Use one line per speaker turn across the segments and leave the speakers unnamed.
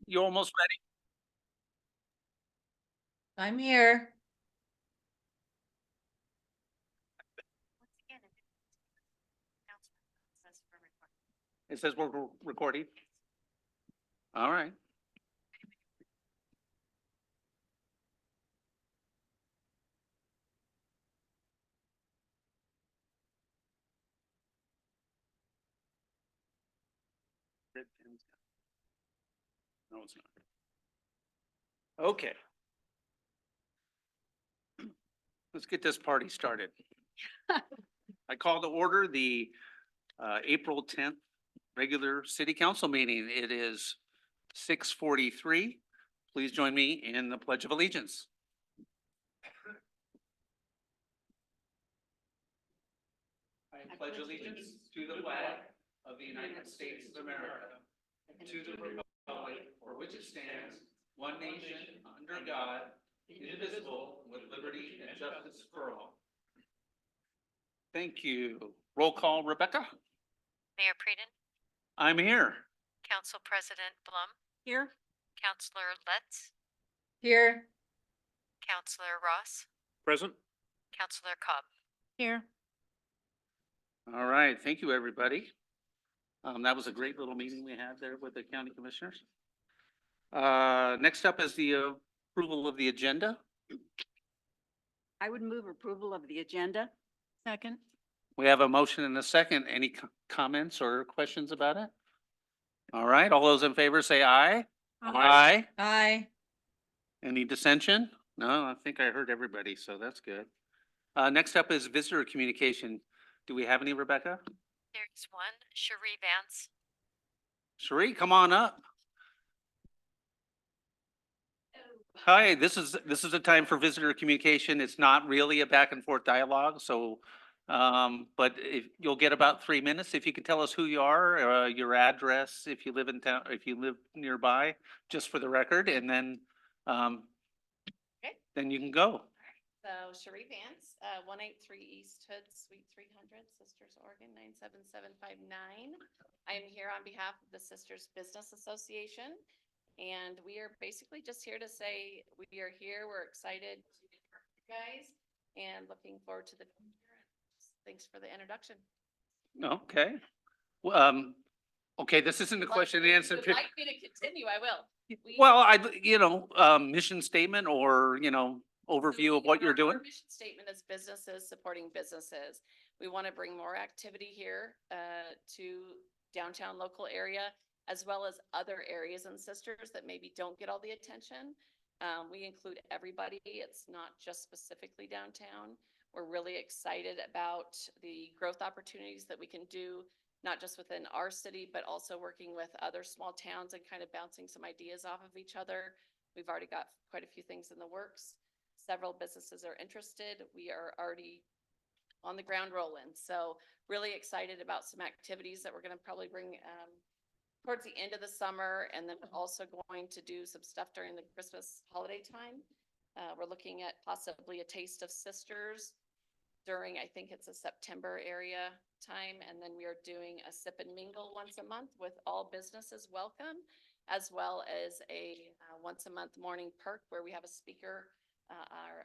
You almost ready?
I'm here.
It says we're recording. All right. No, it's not. Okay. Let's get this party started. I call to order the April 10th regular city council meeting. It is 6:43. Please join me in the Pledge of Allegiance. I pledge allegiance to the flag of the United States of America and to the republic for which it stands, one nation, under God, indivisible, with liberty and justice for all. Thank you. Roll call, Rebecca.
Mayor Preden,
I'm here.
Council President Blum,
Here.
Councilor Letts,
Here.
Councilor Ross,
Present.
Councilor Cobb.
Here.
All right, thank you, everybody. That was a great little meeting we had there with the county commissioners. Next up is the approval of the agenda.
I would move approval of the agenda.
Second.
We have a motion and a second. Any comments or questions about it? All right, all those in favor say aye. Aye.
Aye.
Any dissension? No, I think I heard everybody, so that's good. Next up is visitor communication. Do we have any, Rebecca?
There's one, Cherie Vance.
Cherie, come on up. Hi, this is a time for visitor communication. It's not really a back and forth dialogue, so but if you'll get about 3 minutes, if you can tell us who you are, your address, if you live in town, if you live nearby, just for the record, and then
Okay.
then you can go.
So Cherie Vance, 183 East Hood, Suite 300, Sisters, Oregon, 97759. I am here on behalf of the Sisters Business Association. And we are basically just here to say, we are here, we're excited to be with you guys and looking forward to the future. Thanks for the introduction.
Okay. Okay, this isn't a question and answer.
If you'd like me to continue, I will.
Well, mission statement or, overview of what you're doing.
Our mission statement is businesses supporting businesses. We want to bring more activity here to downtown local area, as well as other areas and Sisters that maybe don't get all the attention. We include everybody. It's not just specifically downtown. We're really excited about the growth opportunities that we can do, not just within our city, but also working with other small towns and kind of bouncing some ideas off of each other. We've already got quite a few things in the works. Several businesses are interested. We are already on the ground rolling. So really excited about some activities that we're going to probably bring towards the end of the summer, and then also going to do some stuff during the Christmas holiday time. We're looking at possibly a Taste of Sisters during, I think it's a September area time. And then we are doing a sip and mingle once a month with all businesses welcome, as well as a once a month morning perk where we have a speaker.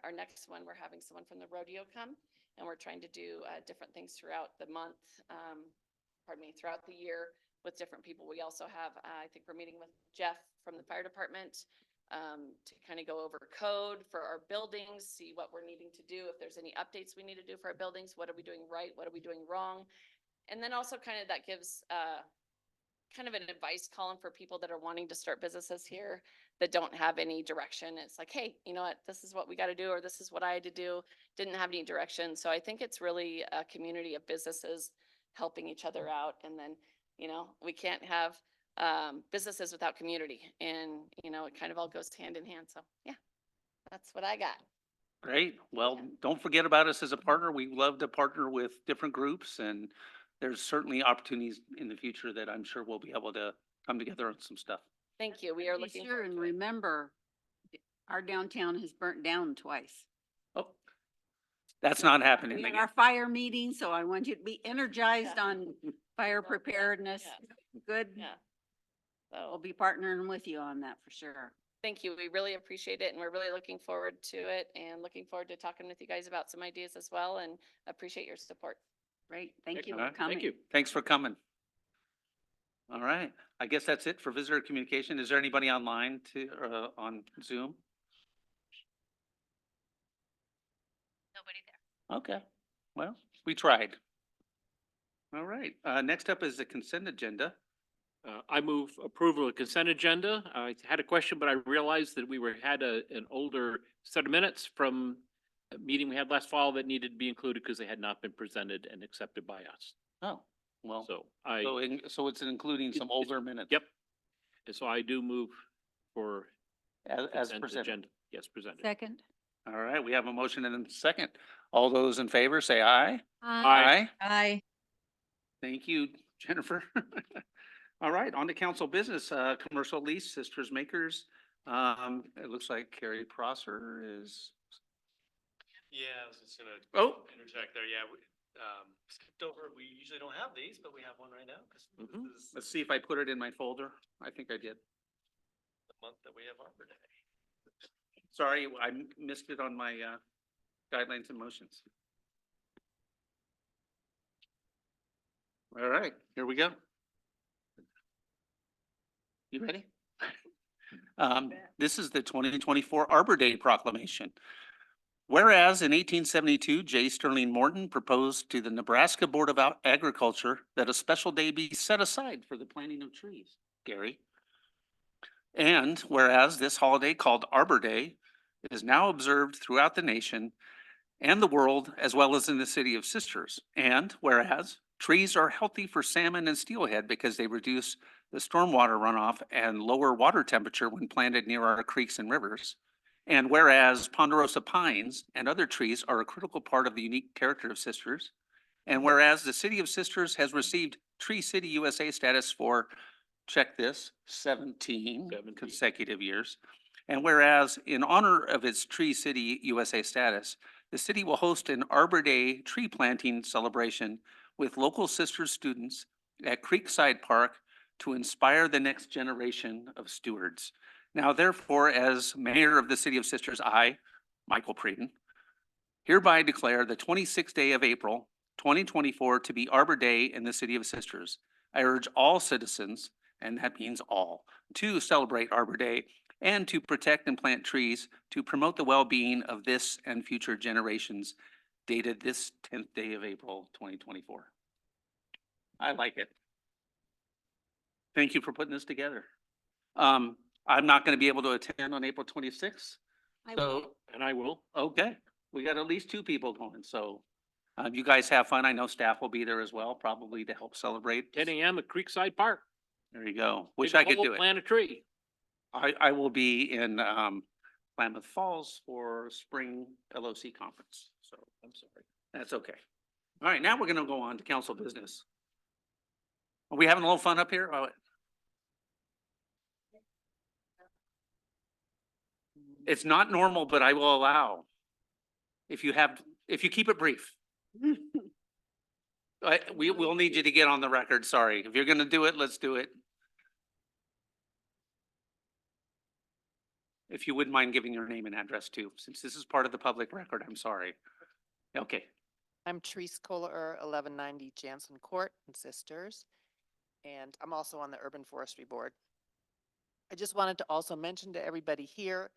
Our next one, we're having someone from the rodeo come, and we're trying to do different things throughout the month, throughout the year with different people. We also have, I think we're meeting with Jeff from the fire department to kind of go over code for our buildings, see what we're needing to do. If there's any updates we need to do for our buildings, what are we doing right? What are we doing wrong? And then also kind of that gives kind of an advice column for people that are wanting to start businesses here that don't have any direction. It's like, hey, you know what, this is what we got to do, or this is what I had to do. Didn't have any direction. So I think it's really a community of businesses helping each other out. And then, we can't have businesses without community, and, it kind of all goes hand in hand. So yeah, that's what I got.
Great. Well, don't forget about us as a partner. We love to partner with different groups, and there's certainly opportunities in the future that I'm sure we'll be able to come together on some stuff.
Thank you. We are
Be
looking
sure
forward
and
to it.
remember, our downtown has burnt down twice.
Oh, that's not happening
We had
again.
our fire meeting, so I want you to be energized on fire
Yeah.
preparedness.
Yeah.
Good.
Yeah.
We'll
So,
be partnering with you on that for sure.
thank you. We really appreciate it and we're really looking forward to it and looking forward to talking with you guys about some ideas as well and appreciate your support.
Great, thank you
All
for
right,
coming.
Thank you.
Thanks for coming. All right, I guess that's it for visitor communication. Is there anybody online on Zoom?
Nobody there.
Okay, well, we tried. All right, next up is the consent agenda.
I move approval of consent agenda. I had a question, but I realized that had an older set of minutes from a meeting we had last fall that needed to be included because they had not been presented and accepted by us.
Oh, well,
So
so it's including some
It-
older minutes.
yep. And so I do move for
As
consent
presented.
agenda. Yes, presented.
Second.
All right, we have a motion and a second. All those in favor, say aye.
Aye.
Aye.
Thank you, Jennifer. All right, on to council business, commercial lease, Sisters Makers. It looks like Carrie Prosser is,
Yeah, I was just gonna
oh,
interject there. Yeah, we, skipped over, we usually don't have these, but we have one right now, because
Mhm.
this is
let's see if I put it in my folder. I think I did.
the month that we have Arbor Day.
Sorry, I missed it on my, guidelines and motions. All right, here we go. You ready? This is the 2024 Arbor Day proclamation. Whereas in 1872, J. Sterling Morton proposed to the Nebraska Board of Agriculture that a special day be set aside for the planting of trees. Gary. And whereas this holiday called Arbor Day is now observed throughout the nation and the world, as well as in the city of Sisters. And whereas trees are healthy for salmon and steelhead because they reduce the stormwater runoff and lower water temperature when planted near our creeks and rivers. And whereas ponderosa pines and other trees are a critical part of the unique character of Sisters. And whereas the city of Sisters has received Tree City USA status for, check this, 17
17.
consecutive years. And whereas in honor of its Tree City USA status, the city will host an Arbor Day tree planting celebration with local Sisters students at Creekside Park to inspire the next generation of stewards. Now therefore, as mayor of the city of Sisters, I, Michael Preeden, hereby declare the 26th day of April, 2024 to be Arbor Day in the city of Sisters. I urge all citizens, and that means all, to celebrate Arbor Day and to protect and plant trees to promote the well-being of this and future generations, dated this 10th day of April, 2024. I like it. Thank you for putting this together. I'm not going to be able to attend on April 26th. So,
And I will.
okay, we got at least two people going, so you guys have fun. I know staff will be there as well, probably to help celebrate.
10 a.m. at Creekside Park.
There you go. Wish
Dig a
I could
hole,
do it.
Plant a tree.
I will be in Klamath Falls for spring LOC conference, so I'm sorry. That's okay. All right, now we're gonna go on to council business. Are we having a little fun up here? Oh, it's not normal, but I will allow. If you keep it brief. We'll need you to get on the record, sorry. If you're gonna do it, let's do it. If you wouldn't mind giving your name and address too, since this is part of the public record, I'm sorry. Okay,
I'm Therese Kohler, 1190 Jansen Court in Sisters, and I'm also on the Urban Forestry Board. I just wanted to also mention to everybody here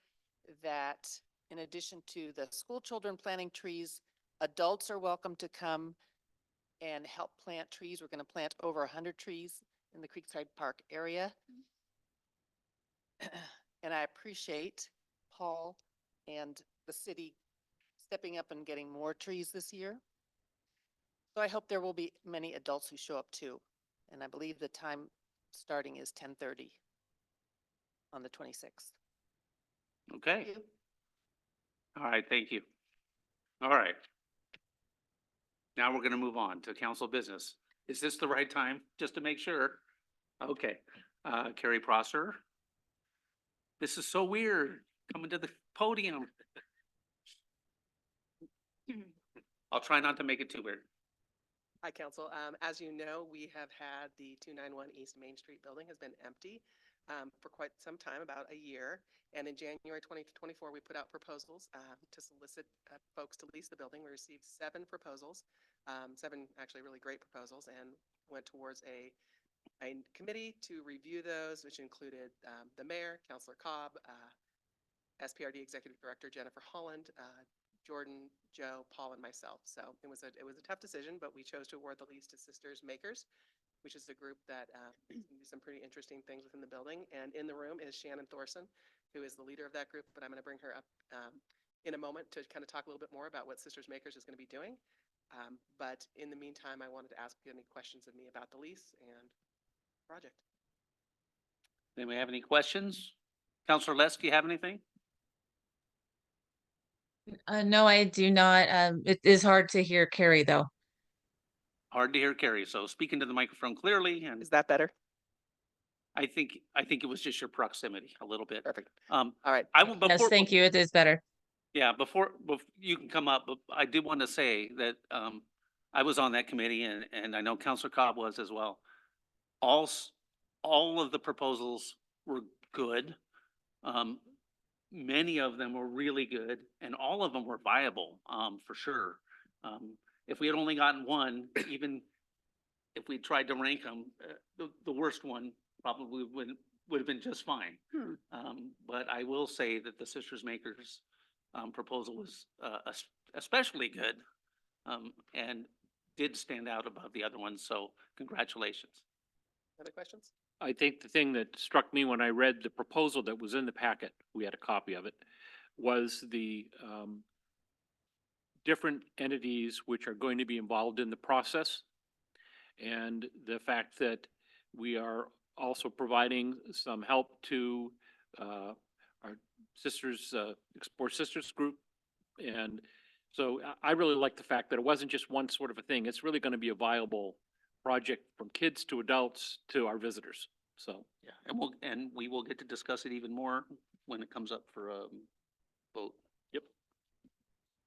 that in addition to the school children planting trees, adults are welcome to come and help plant trees. We're going to plant over 100 trees in the Creekside Park area. And I appreciate Paul and the city stepping up and getting more trees this year. So I hope there will be many adults who show up too. And I believe the time starting is 10:30 on the 26th.
okay.
Thank you.
All right, thank you. All right. Now we're gonna move on to council business. Is this the right time? Just to make sure. Okay, Carrie Prosser. This is so weird, coming to the podium. I'll try not to make it too weird.
Hi, Council. As you know, we have had the 291 East Main Street building has been empty for quite some time, about a year. And in January 2024, we put out proposals to solicit folks to lease the building. We received 7 proposals, 7 actually really great proposals, and went towards a committee to review those, which included the mayor, Councilor Cobb, SPRD Executive Director Jennifer Holland, Jordan, Joe, Paul, and myself. So it was a tough decision, but we chose to award the lease to Sisters Makers, which is a group that do some pretty interesting things within the building. And in the room is Shannon Thorson, who is the leader of that group, but I'm going to bring her up in a moment to kind of talk a little bit more about what Sisters Makers is going to be doing. But in the meantime, I wanted to ask you any questions of me about the lease and project.
Anybody have any questions? Counselor Les, do you have anything?
No, I do not. It is hard to hear Carrie though.
Hard to hear, Carrie. So speak into the microphone clearly, and
Is that better?
I think it was just your proximity a little bit.
Perfect.
Um,
All right.
I will.
Yes, thank you. It is better.
Yeah, before you can come up, but I did want to say that I was on that committee, and I know Councilor Cobb was as well. All of the proposals were good. Many of them were really good, and all of them were viable, for sure. If we had only gotten one, even if we tried to rank them, the worst one probably would have been just fine. But I will say that the Sisters Makers proposal was especially good, and did stand out above the other ones. So congratulations.
Other questions?
I think the thing that struck me when I read the proposal that was in the packet, we had a copy of it, was the different entities which are going to be involved in the process. And the fact that we are also providing some help to our sisters, Explore Sisters group. And so I really like the fact that it wasn't just one sort of a thing. It's really going to be a viable project from kids to adults to our visitors. So,
Yeah, and we will get to discuss it even more when it comes up for a vote.
yep,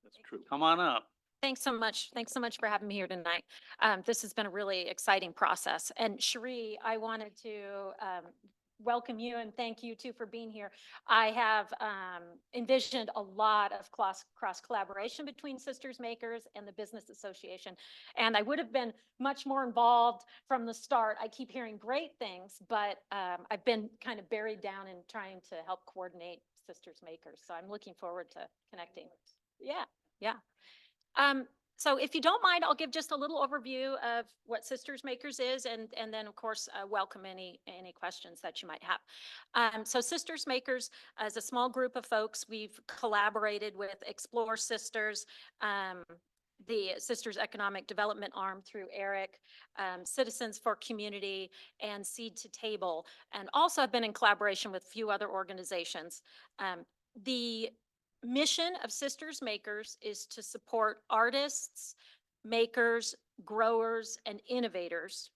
that's true.
Come on up.
Thanks so much. Thanks so much for having me here tonight. This has been a really exciting process. And Cherie, I wanted to welcome you and thank you too for being here. I have envisioned a lot of cross collaboration between Sisters Makers and the Business Association. And I would have been much more involved from the start. I keep hearing great things, but I've been kind of buried down in trying to help coordinate Sisters Makers. So I'm looking forward to connecting. Yeah, yeah. So if you don't mind, I'll give just a little overview of what Sisters Makers is, and then of course welcome any questions that you might have. So Sisters Makers, as a small group of folks, we've collaborated with Explore Sisters, the Sisters Economic Development Arm through Eric, Citizens for Community, and Seed to Table, and also I've been in collaboration with a few other organizations. The mission of Sisters Makers is to support artists, makers, growers, and innovators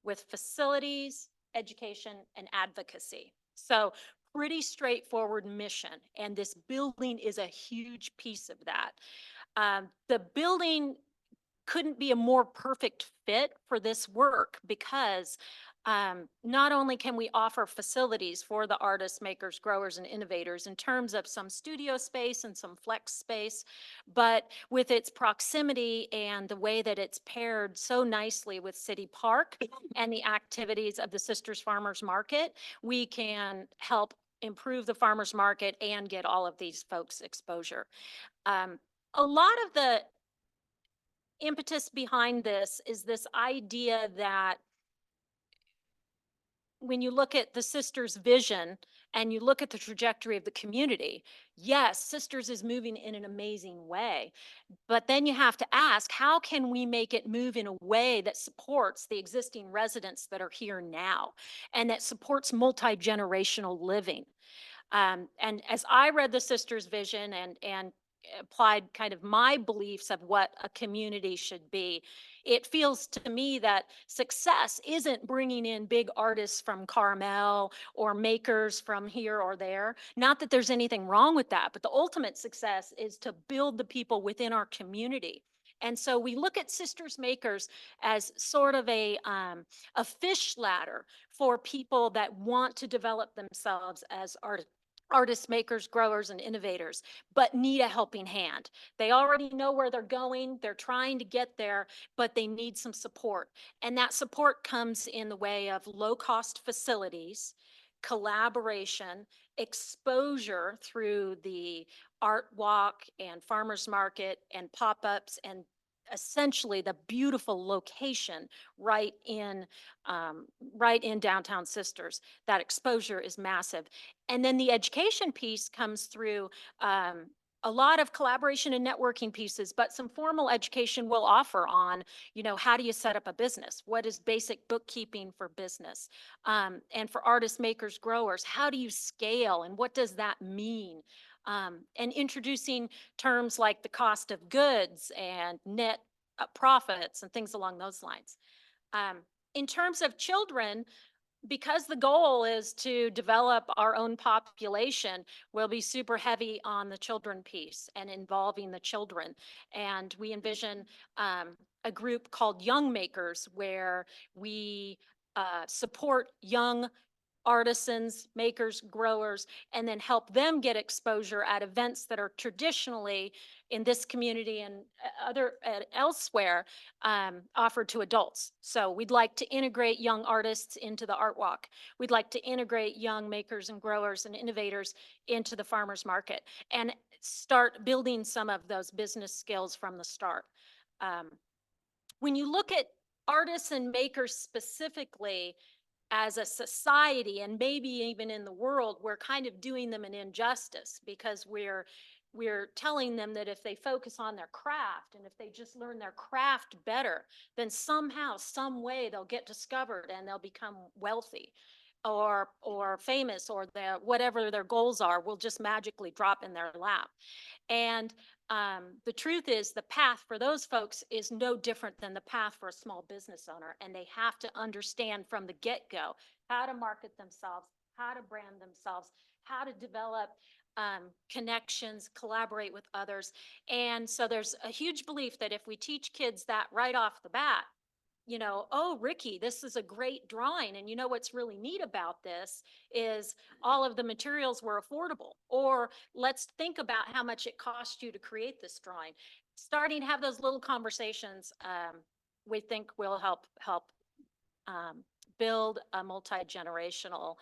with facilities, education, and advocacy. So pretty straightforward mission, and this building is a huge piece of that. The building couldn't be a more perfect fit for this work because not only can we offer facilities for the artists, makers, growers, and innovators in terms of some studio space and some flex space, but with its proximity and the way that it's paired so nicely with City Park and the activities of the Sisters Farmers Market, we can help improve the farmers market and get all of these folks exposure. A lot of the impetus behind this is this idea that when you look at the Sisters' vision and you look at the trajectory of the community, yes, Sisters is moving in an amazing way. But then you have to ask, how can we make it move in a way that supports the existing residents that are here now and that supports multi-generational living? And as I read the Sisters' vision and applied kind of my beliefs of what a community should be, it feels to me that success isn't bringing in big artists from Carmel or makers from here or there. Not that there's anything wrong with that, but the ultimate success is to build the people within our community And so we look at Sisters Makers as sort of a fish ladder for people that want to develop themselves as artists, makers, growers, and innovators, but need a helping hand. They already know where they're going. They're trying to get there, but they need some support. And that support comes in the way of low-cost facilities, collaboration, exposure through the art walk and farmers market and pop-ups, and essentially the beautiful location right in downtown Sisters. That exposure is massive. And then the education piece comes through a lot of collaboration and networking pieces, but some formal education will offer on, how do you set up a business? What is basic bookkeeping for business? And for artists, makers, growers, how do you scale and what does that mean? And introducing terms like the cost of goods and net profits and things along those lines. In terms of children, because the goal is to develop our own population, we'll be super heavy on the children piece and involving the children. And we envision a group called Young Makers, where we support young artisans, makers, growers, and then help them get exposure at events that are traditionally in this community and elsewhere offered to adults. So we'd like to integrate young artists into the art walk. We'd like to integrate young makers and growers and innovators into the farmers market and start building some of those business skills from the start. When you look at artists and makers specifically, as a society and maybe even in the world, we're kind of doing them an injustice because we're telling them that if they focus on their craft and if they just learn their craft better, then somehow, some way they'll get discovered and they'll become wealthy or famous, or whatever their goals are will just magically drop in their lap. And the truth is the path for those folks is no different than the path for a small business owner. And they have to understand from the get-go how to market themselves, how to brand themselves, how to develop connections, collaborate with others. And so there's a huge belief that if we teach kids that right off the bat, oh, Ricky, this is a great drawing. And what's really neat about this is all of the materials were affordable. Or let's think about how much it cost you to create this drawing. Starting to have those little conversations, we think will help build a multi-generational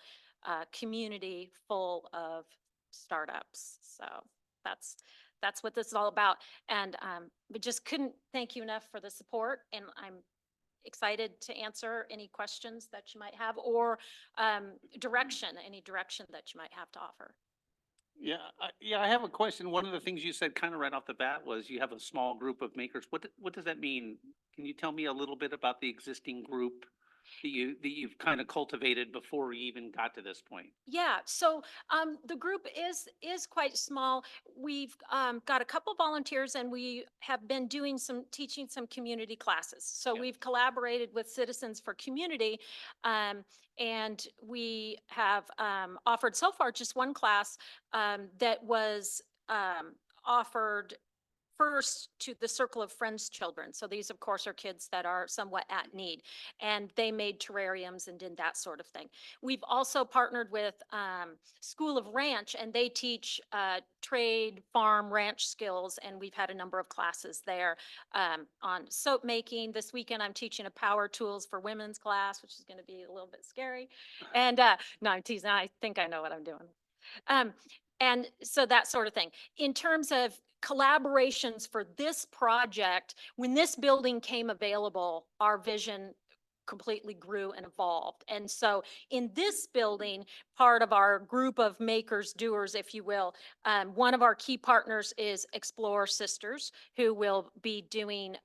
community full of startups. So that's what this is all about. And we just couldn't thank you enough for the support. And I'm excited to answer any questions that you might have, or any direction that you might have to offer.
Yeah, I have a question. One of the things you said kind of right off the bat was you have a small group of makers. What does that mean? Can you tell me a little bit about the existing group that you've kind of cultivated before we even got to this point?
Yeah, so the group is quite small. We've got a couple volunteers, and we have been teaching some community classes. So
Yeah.
we've collaborated with Citizens for Community, and we have offered so far just one class that was offered first to the Circle of Friends children. So these, of course, are kids that are somewhat at need, and they made terrariums and did that sort of thing. We've also partnered with School of Ranch, and they teach trade, farm, ranch skills, and we've had a number of classes there on soap making. This weekend, I'm teaching a power tools for women's class, which is going to be a little bit scary. And no, I'm teasing. I think I know what I'm doing. And so that sort of thing. In terms of collaborations for this project, when this building came available, our vision completely grew and evolved. And so in this building, part of our group of makers, doers, if you will, one of our key partners is Explore Sisters, who will be doing,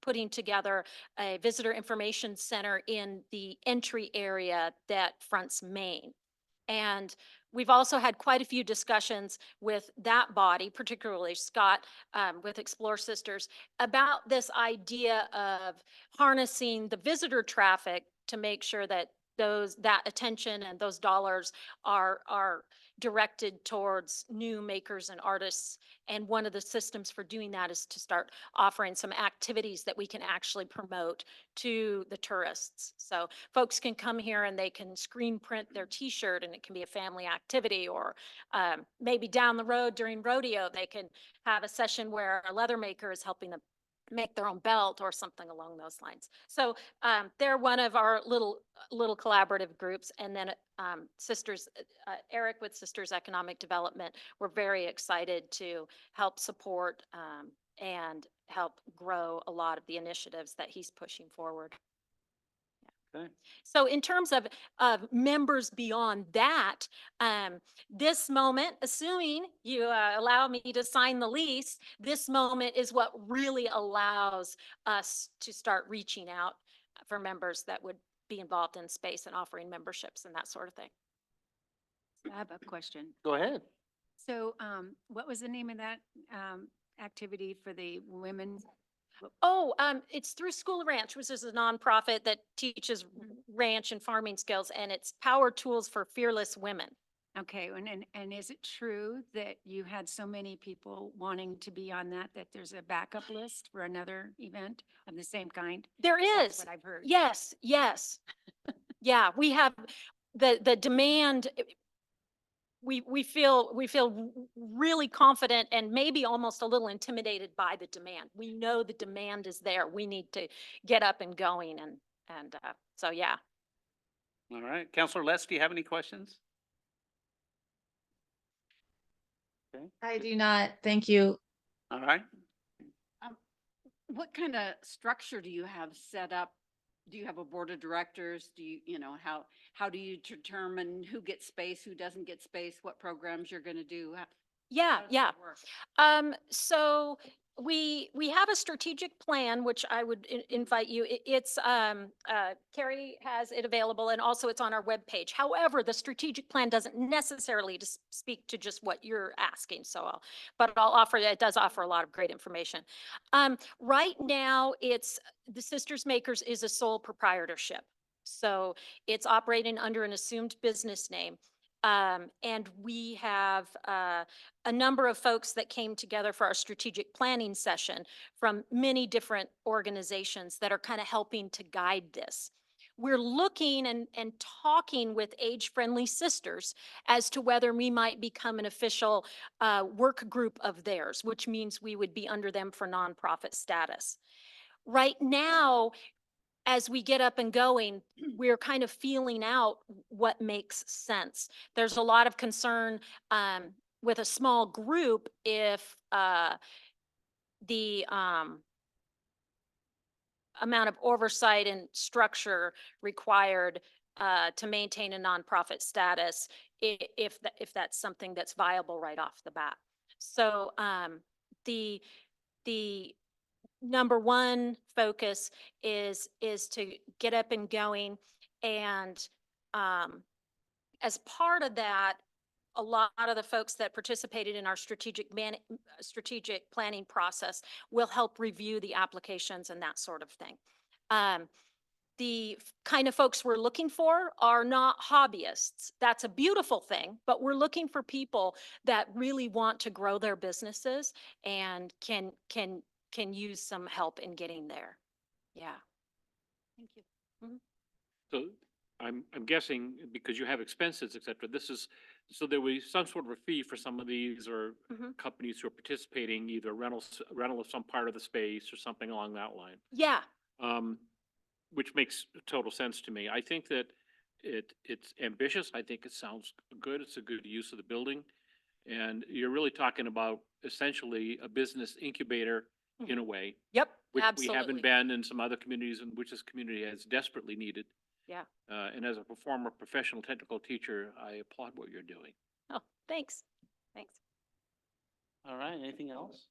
putting together a visitor information center in the entry area that fronts Main. And we've also had quite a few discussions with that body, particularly Scott, with Explore Sisters, about this idea of harnessing the visitor traffic to make sure that that attention and those dollars are directed towards new makers and artists. And one of the systems for doing that is to start offering some activities that we can actually promote to the tourists. So folks can come here and they can screen print their T-shirt, and it can be a family activity, or maybe down the road during rodeo, they can have a session where a leather maker is helping them make their own belt or something along those lines. So they're one of our little collaborative groups. And then Sisters, Eric with Sisters Economic Development, we're very excited to help support and help grow a lot of the initiatives that he's pushing forward.
Okay.
So in terms of members beyond that, this moment, assuming you allow me to sign the lease, this moment is what really allows us to start reaching out for members that would be involved in space and offering memberships and that sort of thing.
I have a question.
Go ahead.
So, what was the name of that, activity for the women?
Oh, it's through School Ranch, which is a nonprofit that teaches ranch and farming skills, and it's Power Tools for Fearless Women.
Okay, and is it true that you had so many people wanting to be on that, that there's a backup list for another event of the same kind?
There
That's
is.
what I've heard.
Yes, yes. Yeah, we have the demand. We feel really confident and maybe almost a little intimidated by the demand. We know the demand is there. We need to get up and going, and so yeah.
All right. Counselor Les, do you have any questions? Okay.
I do not. Thank you.
All right.
What kind of structure do you have set up? Do you have a board of directors? Do you know, how do you determine who gets space, who doesn't get space, what programs you're going to do?
Yeah,
How does
yeah.
that work?
So we have a strategic plan, which I would invite you. It's Carrie has it available, and also it's on our webpage. However, the strategic plan doesn't necessarily speak to just what you're asking. So but I'll offer it does offer a lot of great information. Right now, it's the Sisters Makers is a sole proprietorship. So it's operating under an assumed business name. And we have a number of folks that came together for our strategic planning session from many different organizations that are kind of helping to guide this. We're looking and talking with age-friendly sisters as to whether we might become an official work group of theirs, which means we would be under them for nonprofit status. Right now, as we get up and going, we're kind of feeling out what makes sense. There's a lot of concern with a small group if the amount of oversight and structure required to maintain a nonprofit status, if that's something that's viable right off the bat. So the number one focus is to get up and going. And as part of that, a lot of the folks that participated in our strategic planning process will help review the applications and that sort of thing. The kind of folks we're looking for are not hobbyists. That's a beautiful thing, but we're looking for people that really want to grow their businesses and can use some help in getting there. Yeah.
Thank you.
So I'm guessing because you have expenses, et cetera, so there will be some sort of a fee for some of these or
Mhm.
companies who are participating, either rental of some part of the space or something along that line.
Yeah.
Which makes total sense to me. I think that it's ambitious. I think it sounds good. It's a good use of the building. And you're really talking about essentially a business incubator in a way,
Yep.
which
Absolutely.
we haven't been in some other communities, and which this community has desperately needed.
Yeah.
And as a former professional technical teacher, I applaud what you're doing.
Oh, thanks. Thanks.
All right. Anything else?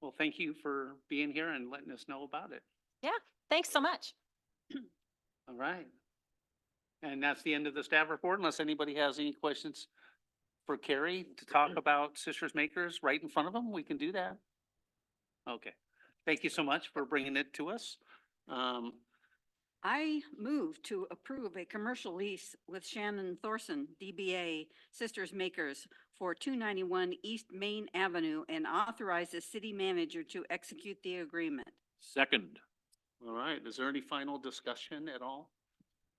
Well, thank you for being here and letting us know about it.
Yeah. Thanks so much.
All right. And that's the end of the staff report, unless anybody has any questions for Carrie to talk about Sisters Makers right in front of them, we can do that. Okay. Thank you so much for bringing it to us.
I move to approve a commercial lease with Shannon Thorson, DBA Sisters Makers for 291 East Main Avenue and authorize the city manager to execute the agreement.
Second.
All right, is there any final discussion at all?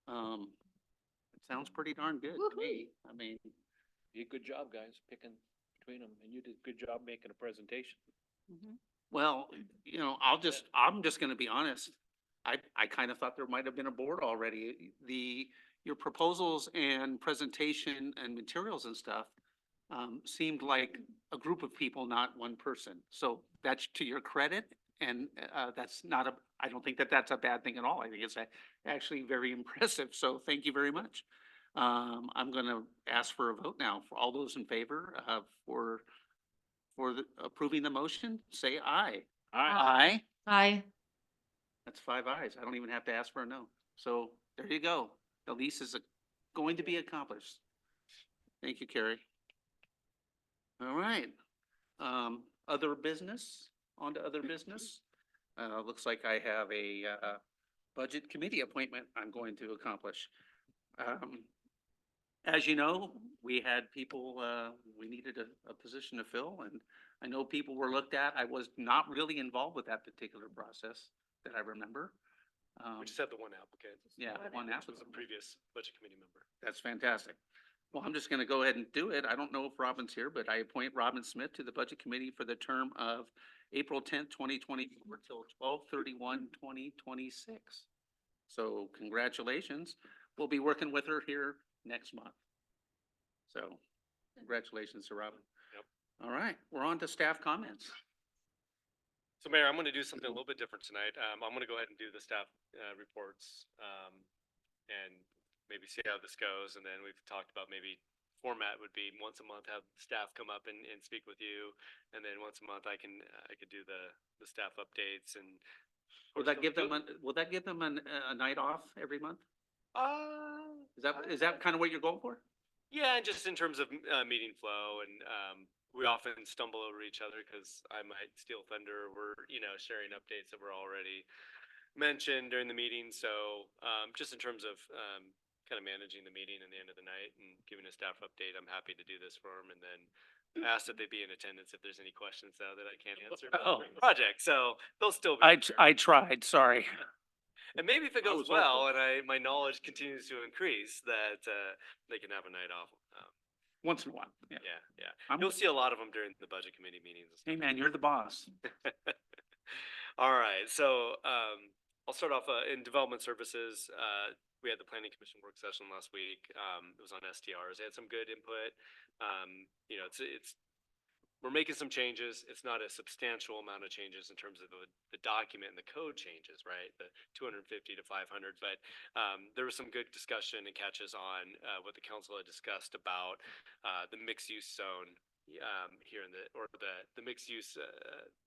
It sounds pretty darn good to me. I mean,
You did a good job, guys, picking between them, and you did a good job making a presentation.
well, you know, I'm just gonna be honest. I kind of thought there might have been a board already. Your proposals and presentation and materials and stuff seemed like a group of people, not one person. So that's to your credit, and that's not I don't think that that's a bad thing at all. I think it's actually very impressive, so thank you very much. I'm gonna ask for a vote now. For all those in favor for approving the motion, say aye. Aye.
Aye.
That's 5 ayes. I don't even have to ask for a no. So there you go. The lease is going to be accomplished. Thank you, Carrie. All right. Other business, on to other business. Looks like I have a budget committee appointment I'm going to accomplish. As you know, we had people, we needed a position to fill, and I know people were looked at. I was not really involved with that particular process that I remember.
We just had the one applicant.
Yeah, one
Which was
applicant.
a previous budget committee member.
That's fantastic. Well, I'm just gonna go ahead and do it. I don't know if Robin's here, but I appoint Robin Smith to the Budget Committee for the term of April 10th, 2024 till 12/31/2026. So congratulations. We'll be working with her here next month. So congratulations to Robin.
Yep.
All right, we're on to staff comments.
So Mayor, I'm going to do something a little bit different tonight. I'm going to go ahead and do the staff reports and maybe see how this goes. And then we've talked about maybe format would be once a month, have staff come up and speak with you. And then once a month, I could do the staff updates and.
Will that give them, a night off every month? Is that kind of what you're going for?
Yeah, and just in terms of meeting flow and we often stumble over each other because I might steal thunder. We're, sharing updates that were already mentioned during the meeting. So just in terms of kind of managing the meeting in the end of the night and giving a staff update, I'm happy to do this for them and then ask that they be in attendance if there's any questions though that I can't answer
Oh.
during the project. So they'll still be.
I tried, sorry.
And maybe if it
I
goes
was hopeful.
well and my knowledge continues to increase, that they can have a night off.
Once in a while, yeah.
Yeah.
I'm-
You'll see a lot of them during the budget committee meetings. and
Hey,
stuff.
man, you're the boss.
All right, so I'll start off in development services. We had the planning commission work session last week. It was on STRs. They had some good input. We're making some changes. It's not a substantial amount of changes in terms of the document and the code changes, right? The 250 to 500, but there was some good discussion and catches on what the council had discussed about the mixed use zone here in the mixed use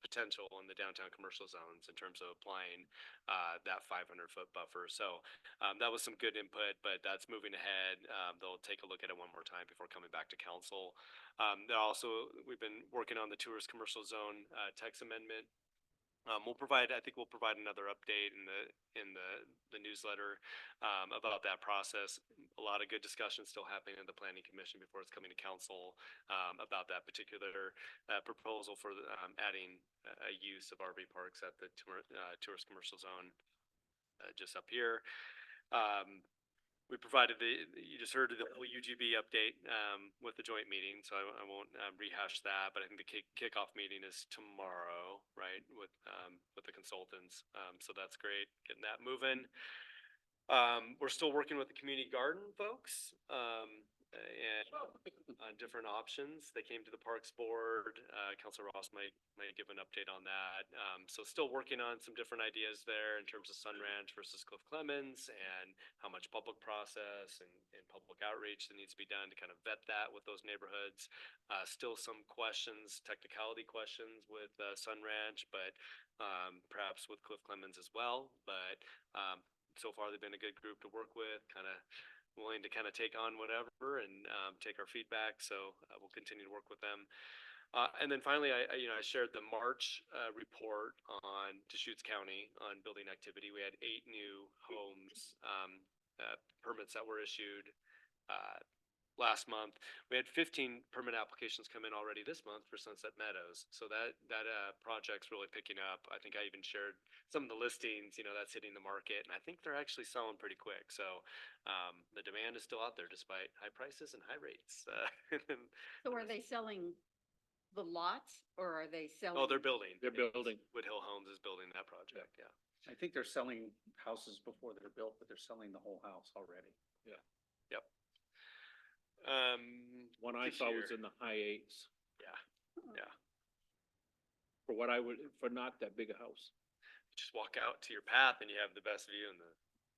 potential in the downtown commercial zones in terms of applying that 500-foot buffer. So that was some good input, but that's moving ahead. They'll take a look at it one more time before coming back to council. We've been working on the tourist commercial zone text amendment. I think we'll provide another update in the newsletter about that process. A lot of good discussion still happening in the planning commission before it's coming to council about that particular proposal for adding a use of RV parks at the tourist commercial zone just up here. We provided you just heard the whole UGB update with the joint meeting, so I won't rehash that, but I think the kickoff meeting is tomorrow, right, with the consultants. So that's great, getting that moving. We're still working with the community garden folks and on different options. They came to the Parks Board. Councilor Ross might give an update on that. So still working on some different ideas there in terms of Sun Ranch versus Cliff Clemens and how much public process and public outreach that needs to be done to kind of vet that with those neighborhoods. Still some questions, technicality questions with Sun Ranch, but perhaps with Cliff Clemens as well. But so far they've been a good group to work with, kind of willing to kind of take on whatever and take our feedback. So we'll continue to work with them. And then finally, I shared the March, report on Deschutes County on building activity. We had 8 new homes, permits that were issued, last month. We had 15 permit applications come in already this month for Sunset Meadows. So that project's really picking up. I think I even shared some of the listings, that's hitting the market, and I think they're actually selling pretty quick. So, the demand is still out there despite high prices and high rates.
So are they selling the lots or are they selling?
Oh, they're building.
They're building.
Woodhill Homes is building that project, yeah.
I think they're selling houses before they're built, but they're selling the whole house already.
Yep.
One I
this
saw was
year-
in the high 8s
Yeah.
for for not that big a house.
Just walk out to your path and you have the best view in the.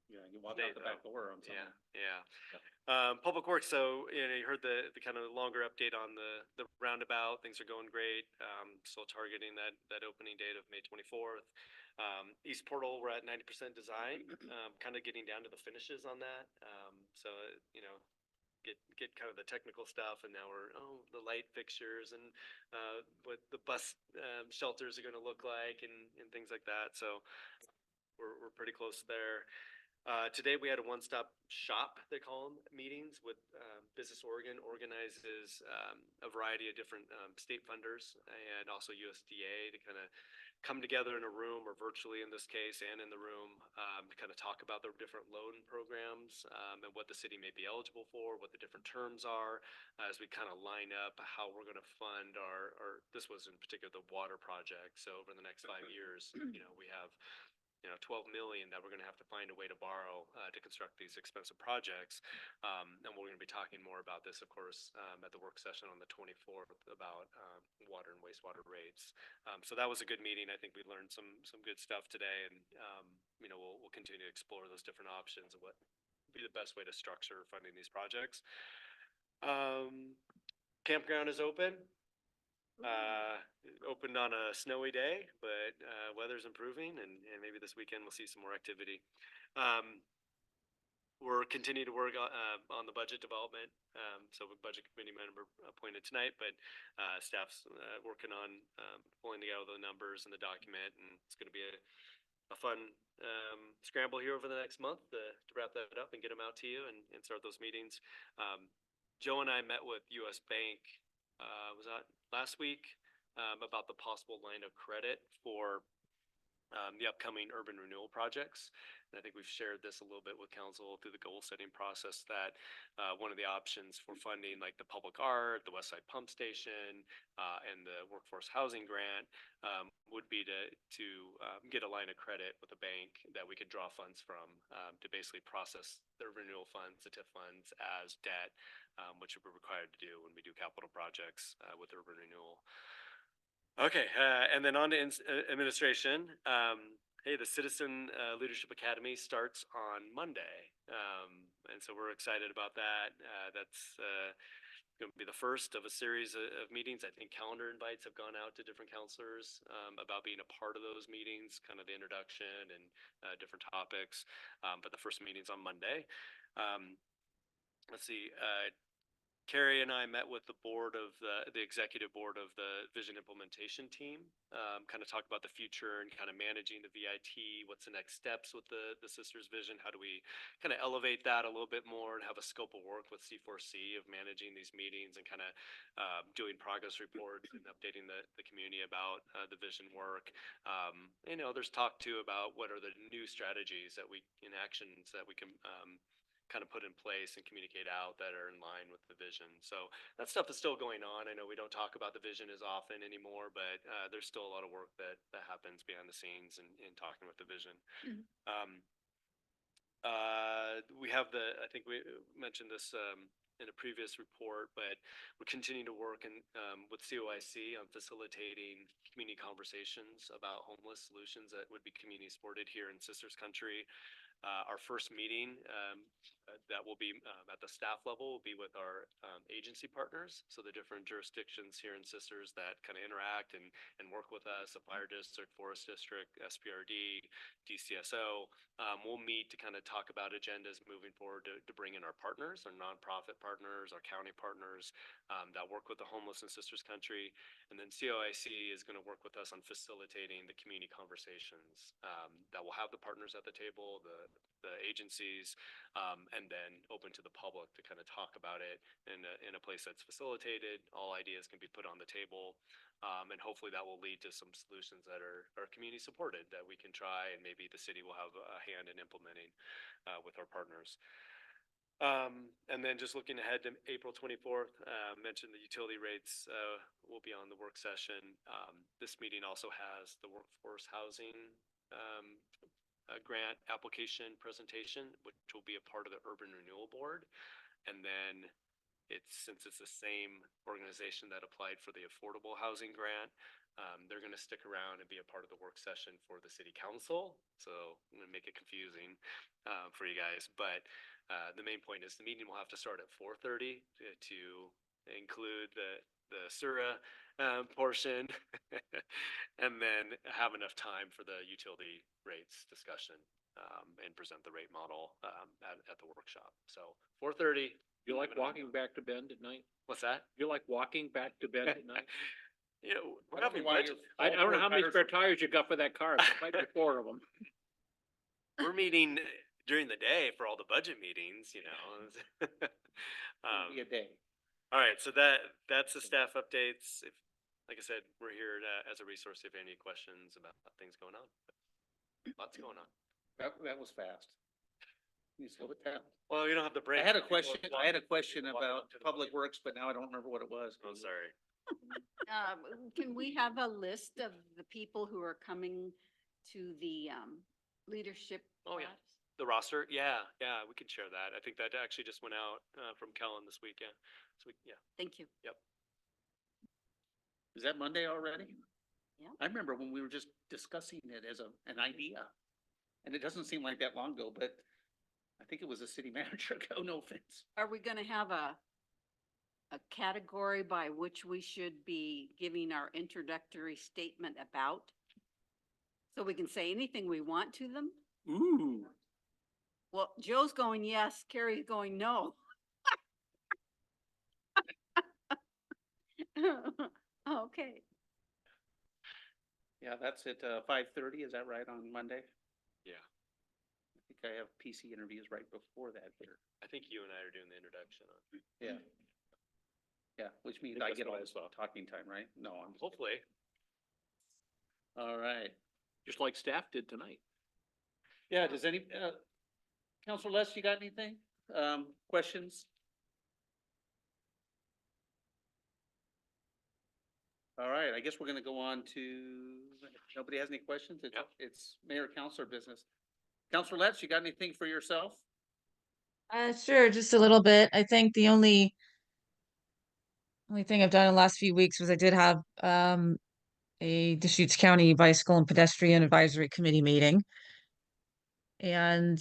Yeah, you walk
There
out
you
the back
go.
door on some.
Yeah. Public Works, so, you heard the kind of longer update on the roundabout. Things are going great. Still targeting that opening date of May 24th. East Portal, we're at 90% design, kind of getting down to the finishes on that. So, get kind of the technical stuff, and now the light fixtures and, what the bus, shelters are gonna look like and things like that. So we're pretty close there. Today we had a one-stop shop, they call them, meetings with, Business Oregon organizes, a variety of different, state funders and also USDA to kind of come together in a room, or virtually in this case, and in the room, to kind of talk about the different loan programs, and what the city may be eligible for, what the different terms are, as we kind of line up how we're going to fund this was in particular the water project. So over the next 5 years, we have 12 million that we're going to have to find a way to borrow, to construct these expensive projects. And we're going to be talking more about this, of course, at the work session on the 24th about, water and wastewater rates. So that was a good meeting. I think we learned some good stuff today, and, we'll continue to explore those different options of what would be the best way to structure funding these projects. Campground is open. Opened on a snowy day, but weather's improving, and maybe this weekend we'll see some more activity. We're continuing to work on the budget development. So a budget committee member appointed tonight, but staff's working on pulling together the numbers and the document, and it's going to be a fun scramble here over the next month to wrap that up and get them out to you and start those meetings. Joe and I met with US Bank, was that last week, about the possible line of credit for the upcoming urban renewal projects. And I think we've shared this a little bit with council through the goal setting process, that one of the options for funding, like the public art, the West Side Pump Station, and the Workforce Housing Grant, would be to get a line of credit with a bank that we could draw funds from, to basically process the renewal funds, the TIF funds, as debt, which we're required to do when we do capital projects with urban renewal. Okay, and then on to administration. Hey, the Citizen Leadership Academy starts on Monday, and so we're excited about that. That's going to be the first of a series of meetings. I think calendar invites have gone out to different counselors about being a part of those meetings, kind of the introduction and different topics. But the first meeting's on Monday. Let's see. Carrie and I met with the board of the executive board of the vision implementation team, kind of talk about the future and kind of managing the VIT. What's the next steps with the Sisters Vision? How do we kind of elevate that a little bit more and have a scope of work with C4C of managing these meetings and kind of doing progress reports and updating the community about the vision work. There's talk too about what are the new strategies and actions that we can kind of put in place and communicate out that are in line with the vision. So that stuff is still going on. I know we don't talk about the vision as often anymore, but there's still a lot of work that happens behind the scenes in talking with the vision. We have I think we mentioned this in a previous report, but we're continuing to work with COIC on facilitating community conversations about homeless solutions that would be community supported here in Sisters Country. Our first meeting that will be at the staff level will be with our agency partners. So the different jurisdictions here in Sisters that kind of interact and work with us, the fire district, forest district, SPRD, DCSO. We'll meet to kind of talk about agendas moving forward to bring in our partners, our nonprofit partners, our county partners that work with the homeless in Sisters Country. And then COIC is going to work with us on facilitating the community conversations that will have the partners at the table, the agencies, and then open to the public to kind of talk about it in a place that's facilitated. All ideas can be put on the table. And hopefully that will lead to some solutions that are community supported that we can try, and maybe the city will have a hand in implementing with our partners. And then just looking ahead to April 24th, mentioned the utility rates will be on the work session. This meeting also has the workforce housing a grant application presentation, which will be a part of the Urban Renewal Board. And then since it's the same organization that applied for the Affordable Housing Grant, they're going to stick around and be a part of the work session for the City Council. So I'm going to make it confusing for you guys. But the main point is the meeting will have to start at 4:30 to include the SURA portion and then have enough time for the utility rates discussion and present the rate model at the workshop. So 4:30.
You like walking back to Bend at night?
What's that?
You like walking back to Bend at night?
You know, we're
Why don't
having
we wanna
budget.
I don't know how many spare tires you got for that car, but there might be 4 of them.
We're meeting during the day for all the budget meetings, you know.
Be a day.
All right, so that's the staff updates. If, like I said, we're here as a resource if any questions about things going on. Lots going on.
That was fast. You slow it down.
Well, you don't have the break.
I had a
People
question,
walk-
I had a question
walk
about
up to the
Public
podium.
Works, but now I don't remember what it was.
Oh, sorry.
Can we have a list of the people who are coming to the leadership?
Oh, yeah.
class?
The roster, yeah, we can share that. I think that actually just went out from Kellen this week, yeah. So yeah.
Thank you.
Is that Monday already?
Yeah.
I remember when we were just discussing it as an idea. And it doesn't seem like that long ago, but I think it was a city manager ago, no offense.
Are we gonna have a category by which we should be giving our introductory statement about? So we can say anything we want to them?
Ooh.
Well, Joe's going yes, Carrie's going no. Okay.
Yeah, that's at 5:30, is that right, on Monday?
Yeah.
I think I have PC interviews right before that here.
I think you and I are doing the introduction on.
Yeah. Yeah, which means
think
I
that's
get
what
all
I
this
saw.
talking time, right? No, I'm,
Hopefully.
all right.
Just like staff did tonight.
Yeah, does any, Counselor Les, you got anything? Questions? All right, I guess we're gonna go on to, if nobody has any questions?
Yep.
It's mayor counselor business. Counselor Letts, you got anything for yourself?
Sure, just a little bit. I think the only thing I've done in the last few weeks was I did have a Deschutes County Bicycle and Pedestrian Advisory Committee meeting. And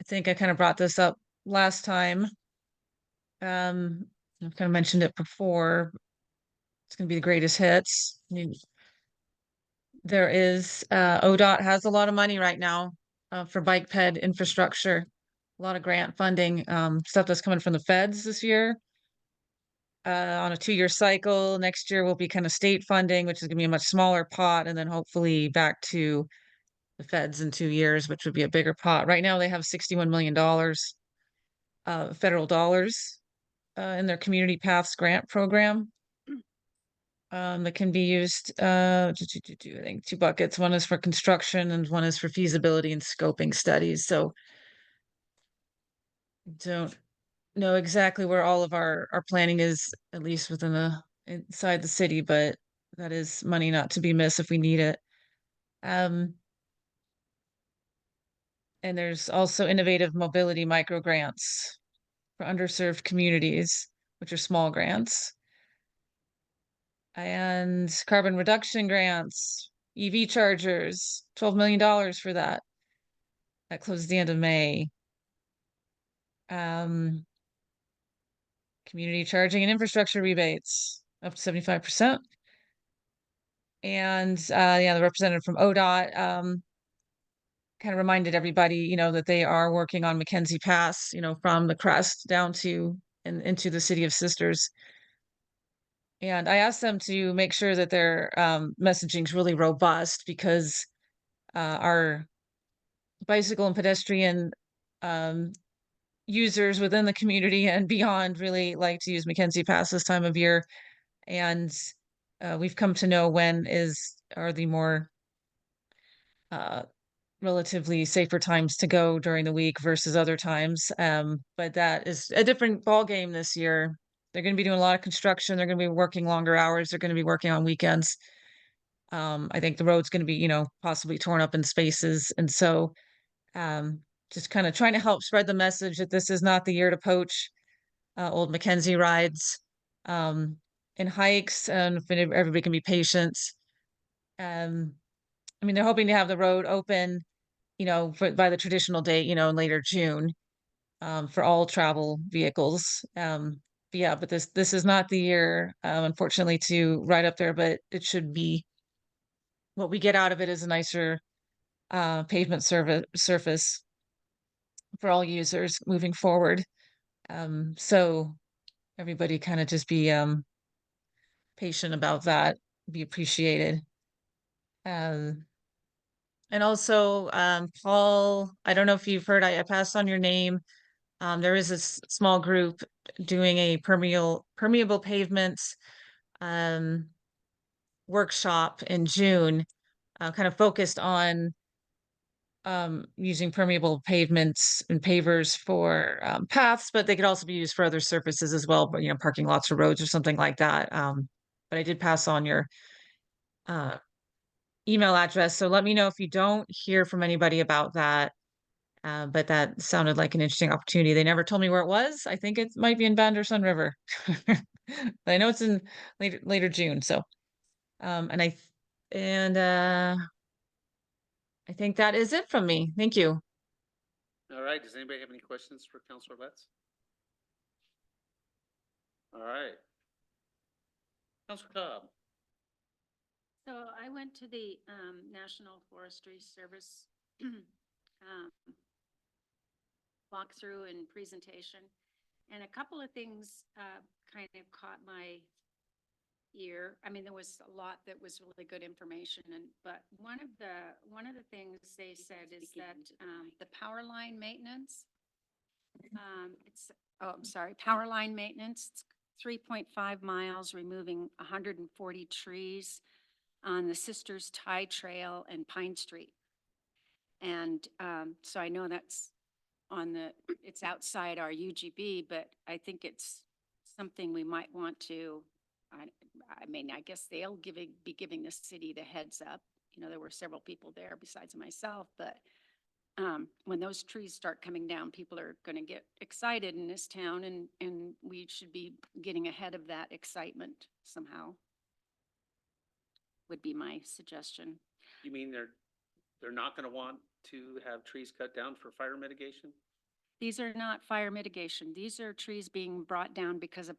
I think I kind of brought this up last time. I've kind of mentioned it before. It's gonna be the greatest hits. I mean, there is ODOT has a lot of money right now for bike ped infrastructure, a lot of grant funding, stuff that's coming from the feds this year. On a 2-year cycle. Next year will be kind of state funding, which is gonna be a much smaller pot, and then hopefully back to the feds in 2 years, which would be a bigger pot. Right now, they have $61 million federal dollars in their Community Paths Grant Program. That can be used, I think 2 buckets. One is for construction and one is for feasibility and scoping studies. So don't know exactly where all of our planning is, at least within inside the city, but that is money not to be missed if we need it. And there's also innovative mobility micro grants for underserved communities, which are small grants. And carbon reduction grants, EV chargers, $12 million for that. That closes the end of May. Um, community charging and infrastructure rebates up to 75%. And yeah, the representative from ODOT kind of reminded everybody, that they are working on Mackenzie Pass, from the crest down to and into the city of Sisters. And I asked them to make sure that their messaging is really robust because our bicycle and pedestrian um, users within the community and beyond really like to use Mackenzie Pass this time of year. And we've come to know when are the more uh, relatively safer times to go during the week versus other times. But that is a different ball game this year. They're going to be doing a lot of construction. They're going to be working longer hours. They're going to be working on weekends. I think the road's going to be, possibly torn up in spaces. And so just kind of trying to help spread the message that this is not the year to poach old Mackenzie rides and hikes, and if everybody can be patient. I mean, they're hoping to have the road open, by the traditional date, in later June, for all travel vehicles. But this is not the year, unfortunately, to ride up there, but it should be. What we get out of it is a nicer pavement surface for all users moving forward. So everybody kind of just be patient about that, be appreciated. And also, Paul, I don't know if you've heard, I passed on your name. There is a small group doing a permeable pavements workshop in June, kind of focused on using permeable pavements and pavers for paths, but they could also be used for other surfaces as well, but parking lots or roads or something like that. But I did pass on your email address, so let me know if you don't hear from anybody about that. But that sounded like an interesting opportunity. They never told me where it was. I think it might be in Banderson River. But I know it's in later June. So, and I think that is it from me. Thank you.
All right, does anybody have any questions for Counselor Letts? All right. Counselor Cobb.
So I went to the National Forestry Service walkthrough and presentation, and a couple of things kind of caught my ear. I mean, there was a lot that was really good information, but one of the things they said is that the power line maintenance, power line maintenance, it's 3.5 miles, removing 140 trees on the Sisters Tie Trail and Pine Street. And so I know that's it's outside our UGB, but I think it's something we might want to, I mean, I guess they'll be giving the city the heads up. There were several people there besides myself, but when those trees start coming down, people are going to get excited in this town, and we should be getting ahead of that excitement somehow, would be my suggestion.
You mean they're not gonna want to have trees cut down for fire mitigation?
These are not fire mitigation. These are trees being brought down because a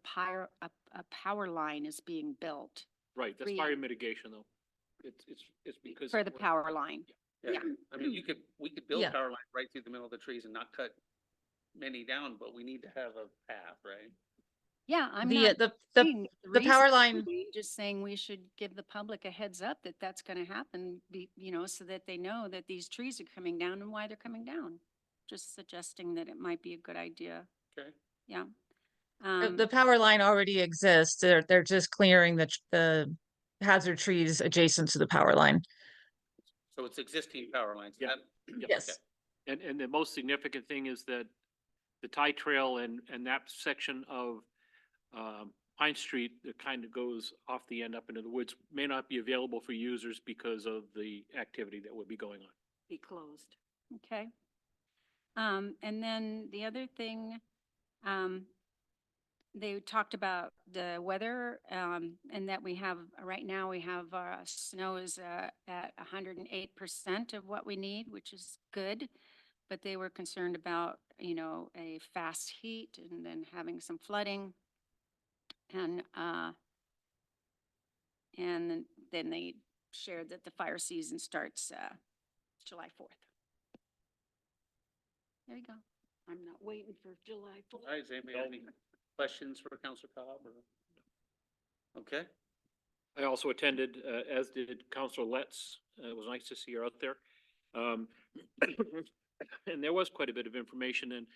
power line is being built
Right, that's
Three-
fire mitigation though. It's because.
for the power line. Yeah.
I mean, we could build
Yeah.
power lines right through the middle of the trees and not cut many down, but we need to have a path, right?
Yeah, I'm
The
not
the
saying
the power
reason
line.
to be, just saying we should give the public a heads up that that's going to happen, so that they know that these trees are coming down and why they're coming down. Just suggesting that it might be a good idea.
Okay.
Yeah.
The power line already exists. They're just clearing the hazard trees adjacent to the power line.
So it's existing power lines.
Yeah.
That-
Yeah.
Yes.
And the most significant thing is that the tie trail and that section of Pine Street that kind of goes off the end up into the woods may not be available for users because of the activity that would be going on.
Be closed. Okay. And then the other thing, they talked about the weather, and that right now we have, snow is, at 108% of what we need, which is good. but they were concerned about, you know, a fast heat and then having some flooding. And then they shared that the fire season starts, July 4th. There you go. I'm not waiting for July 4th.
All right, does anybody have any questions for Counselor Cobb or? Okay,
I also attended, as did Counselor Letts. It was nice to see her out there. And there was quite a bit of information, and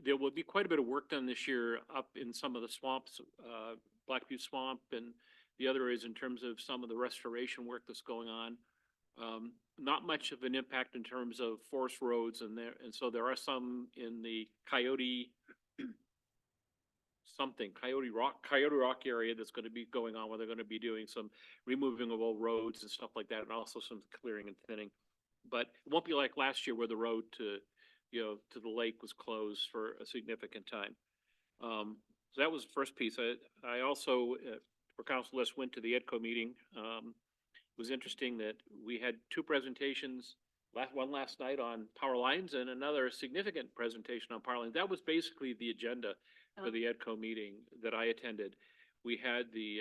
there will be quite a bit of work done this year up in some of the swamps, Black Butte Swamp and the other areas in terms of some of the restoration work that's going on. Not much of an impact in terms of forest roads, and so there are some in the Coyote Rock area that's going to be going on, where they're going to be doing some removing of old roads and stuff like that, and also some clearing and thinning. But it won't be like last year where the road to the lake was closed for a significant time. So that was the first piece. I also, for Council List, went to the EDCO meeting. It was interesting that we had two presentations, one last night on power lines and another significant presentation on power lines. That was basically the agenda for the EDCO meeting that I attended. We had the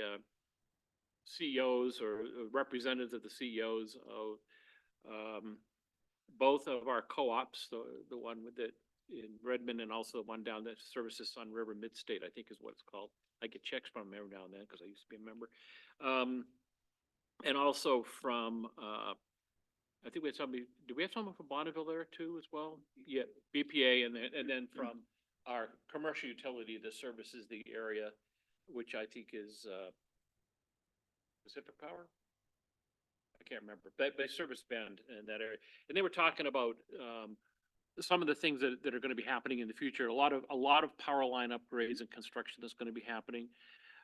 CEOs or representatives of the CEOs of both of our co-ops, the one with it in Redmond and also the one down that services Sun River Midstate, I think is what it's called. I get checks from them every now and then because I used to be a member. And also from, I think we had somebody, did we have someone from Bonneville there too as well? Yeah, BPA, and then from our commercial utility that services the area, which I think is Pacific Power? I can't remember, but they service Bend in that area. And they were talking about some of the things that are going to be happening in the future. A lot of power line upgrades and construction that's going to be happening.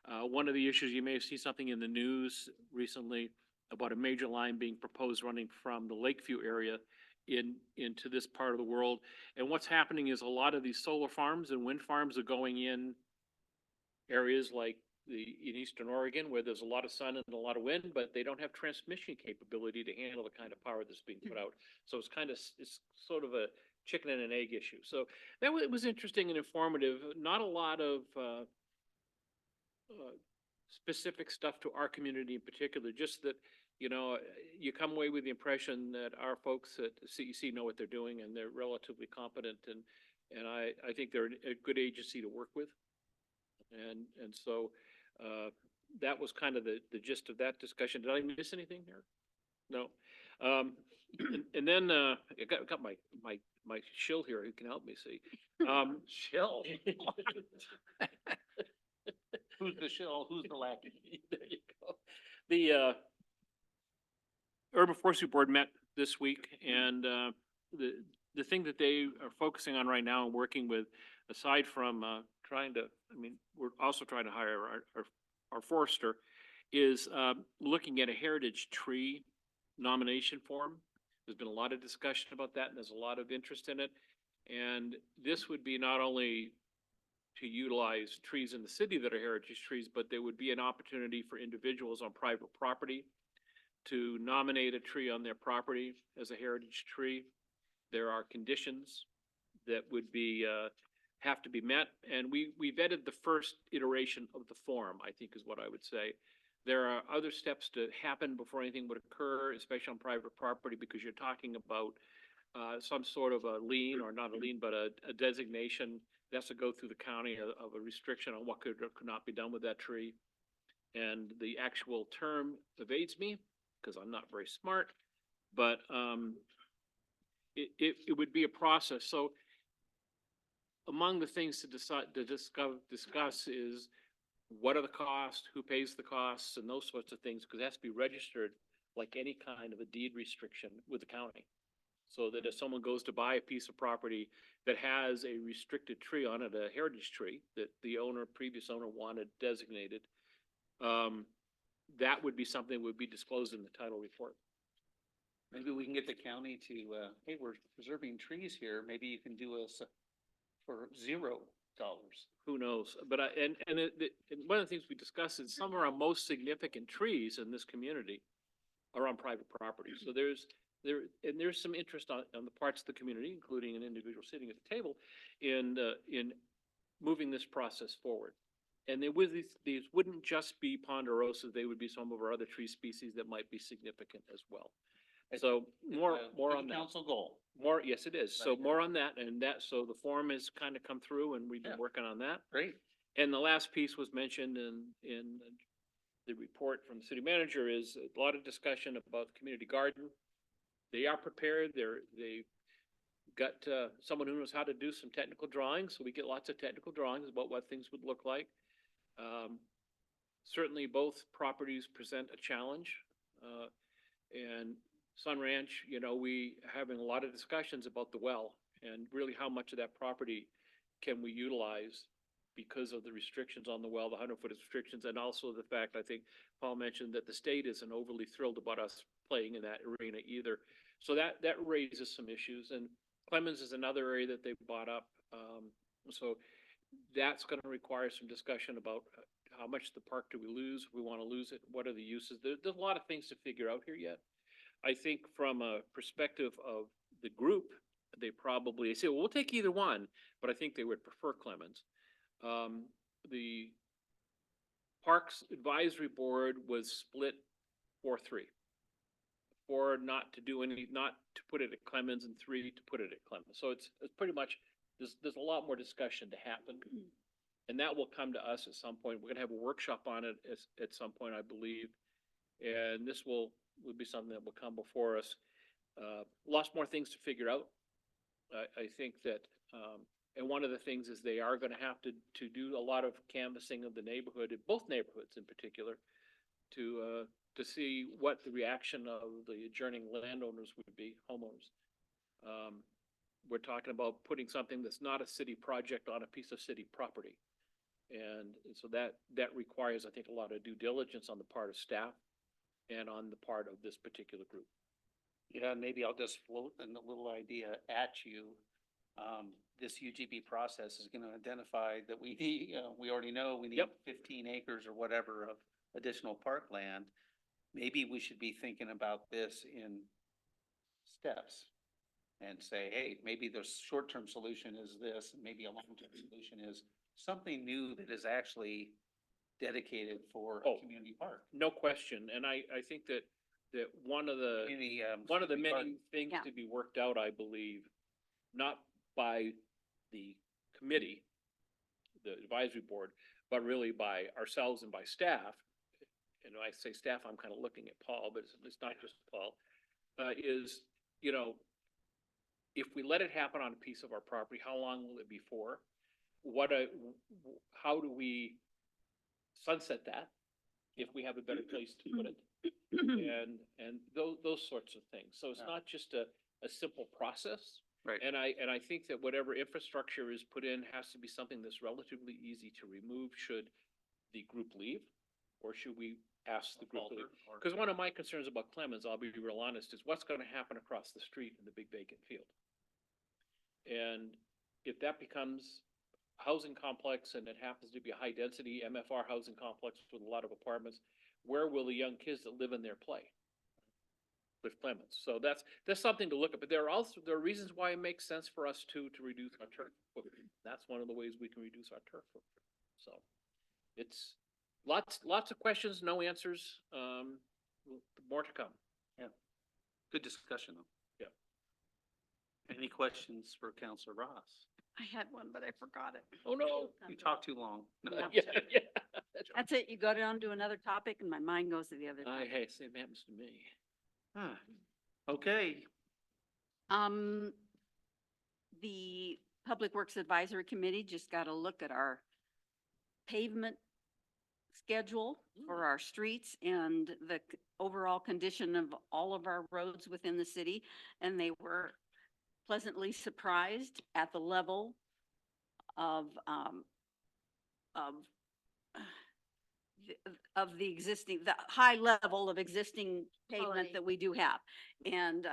One of the issues, you may have seen something in the news recently about a major line being proposed running from the Lakeview area into this part of the world. And what's happening is a lot of these solar farms and wind farms are going in areas like in Eastern Oregon, where there's a lot of sun and a lot of wind, but they don't have transmission capability to handle the kind of power that's being put out. So it's sort of a chicken and an egg issue. So it was interesting and informative. Not a lot of specific stuff to our community in particular, just that, you come away with the impression that our folks at CEC know what they're doing and they're relatively competent, and I think they're a good agency to work with. And so that was kind of the gist of that discussion. Did I miss anything here? No. And then I got my shill here who can help me see.
Shill. Who's the shill? Who's the lackey?
There you go. The Urban Forestry Board met this week, and the thing that they are focusing on right now and working with, aside from we're also trying to hire our forester, is looking at a heritage tree nomination form. There's been a lot of discussion about that, and there's a lot of interest in it. And this would be not only to utilize trees in the city that are heritage trees, but there would be an opportunity for individuals on private property to nominate a tree on their property as a heritage tree. There are conditions that would have to be met, and we vetted the first iteration of the form, I think is what I would say. There are other steps to happen before anything would occur, especially on private property, because you're talking about some sort of a lien, or not a lien, but a designation that has to go through the county of a restriction on what could or could not be done with that tree. And the actual term evades me because I'm not very smart, but it would be a process. So among the things to discuss is what are the costs, who pays the costs, and those sorts of things, because it has to be registered like any kind of a deed restriction with the county. So that if someone goes to buy a piece of property that has a restricted tree on it, a heritage tree that the previous owner wanted designated, that would be something that would be disclosed in the title report.
Maybe we can get the county to, hey, we're preserving trees here. Maybe you can do us for $0.
Who knows? But and one of the things we discussed is some of our most significant trees in this community are on private property. So there's there's some interest on the parts of the community, including an individual sitting at the table, in moving this process forward. And these wouldn't just be ponderosa, they would be some of our other tree species that might be significant as well. So more on that.
Council goal.
More, yes, it is. So
Right.
more on that, and so the form has kind of come through and we've been
Yeah.
working on that.
Great.
And the last piece was mentioned in the report from the city manager is a lot of discussion about the community garden. They are prepared, they've got, someone who knows how to do some technical drawings, so we get lots of technical drawings about what things would look like. Certainly both properties present a challenge, and Sun Ranch, we having a lot of discussions about the well and really how much of that property can we utilize because of the restrictions on the well, the 100-foot restrictions, and also the fact, I think Paul mentioned that the state isn't overly thrilled about us playing in that arena either. So that raises some issues, and Clemens is another area that they've brought up. So that's gonna require some discussion about how much of the park do we lose, if we wanna lose it, what are the uses? There's a lot of things to figure out here yet. I think from a perspective of the group, they say, well, we'll take either one, but I think they would prefer Clemens. The Parks Advisory Board was split 4-3. 4 not to put it at Clemens, and 3 to put it at Clemens. So it's pretty much, there's a lot more discussion to happen. And that will come to us at some point. We're gonna have a workshop on it at some point, I believe. And this will be something that will come before us. Lots more things to figure out. I think that, and one of the things is they are gonna have to do a lot of canvassing of the neighborhood, both neighborhoods in particular, to see what the reaction of the adjoining landowners would be, homeowners. We're talking about putting something that's not a city project on a piece of city property. And so that requires, I think, a lot of due diligence on the part of staff and on the part of this particular group.
Yeah, and maybe I'll just float a little idea at you. This UGB process is gonna identify that we need, we already know we need
Yep.
15 acres or whatever of additional parkland. Maybe we should be thinking about this in steps and say, hey, maybe the short-term solution is this, and maybe a long-term solution is something new that is actually dedicated for a
Oh.
community park.
No question. And I think that one of the
Community,
many
garden.
things
Yeah.
to be worked out, I believe, not by the committee, the advisory board, but really by ourselves and by staff. And when I say staff, I'm kind of looking at Paul, but it's not just Paul, is, if we let it happen on a piece of our property, how long will it be for? How do we sunset that if we have a better place to put it? And those sorts of things. So it's
Yeah.
not just a simple process.
Right.
And I think that whatever infrastructure is put in has to be something that's relatively easy to remove should the group leave, or should we ask the group to leave? Because one of my concerns about Clemens, I'll be real honest, is what's gonna happen across the street in the big vacant field? And if that becomes a housing complex and it happens to be a high-density MFR housing complex with a lot of apartments, where will the young kids that live in there play? With Clemens. So that's something to look at, but there are reasons why it makes sense for us to reduce our turf footprint. That's one of the ways we can reduce our turf footprint. So it's lots of questions, no answers, more to come.
Good discussion though.
Yeah.
Any questions for Counselor Ross?
I had one, but I forgot it.
Oh, no.
You talk too long. No.
Yeah. That's right.
That's it. You go on to another topic and my mind goes to the other. topic.
Hey, same happens to me.
Ah, okay,
The Public Works Advisory Committee just got a look at our pavement schedule for our streets and the overall condition of all of our roads within the city. And they were pleasantly surprised at the level of the existing, the high level of existing pavement
Quality.
that we do have. And,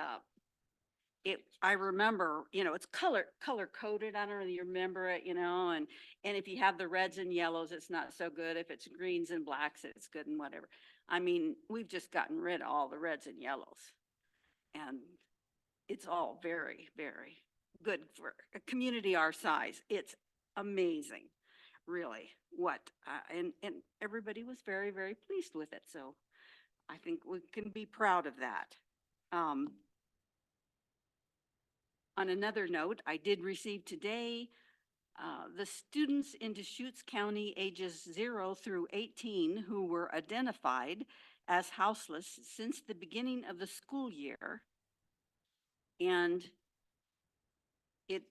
I remember, it's color coded. I don't know if you remember it, and if you have the reds and yellows, it's not so good. If it's greens and blacks, it's good and whatever. I mean, we've just gotten rid of all the reds and yellows. And it's all very, very good for a community our size. It's amazing, really, and everybody was very, very pleased with it. So I think we can be proud of that. On another note, I did receive today, the students in Deschutes County ages 0 through 18 who were identified as houseless since the beginning of the school year. And it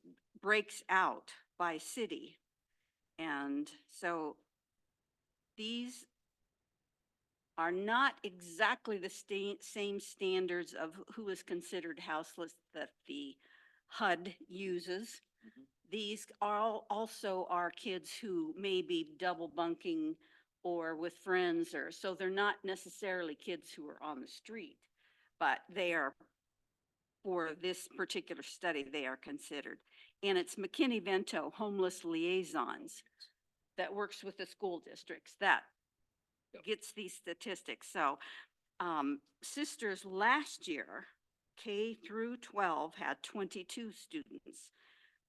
breaks out by city. And so these are not exactly the same standards of who is considered houseless that the HUD uses.
Mhm.
These are also are kids who may be double bunking or with friends, or so they're not necessarily kids who are on the street, but they are, for this particular study, they are considered. And it's McKinney-Vento Homeless Liaisons that works with the school districts that gets these statistics. So Sisters last year, K through 12 had 22 students.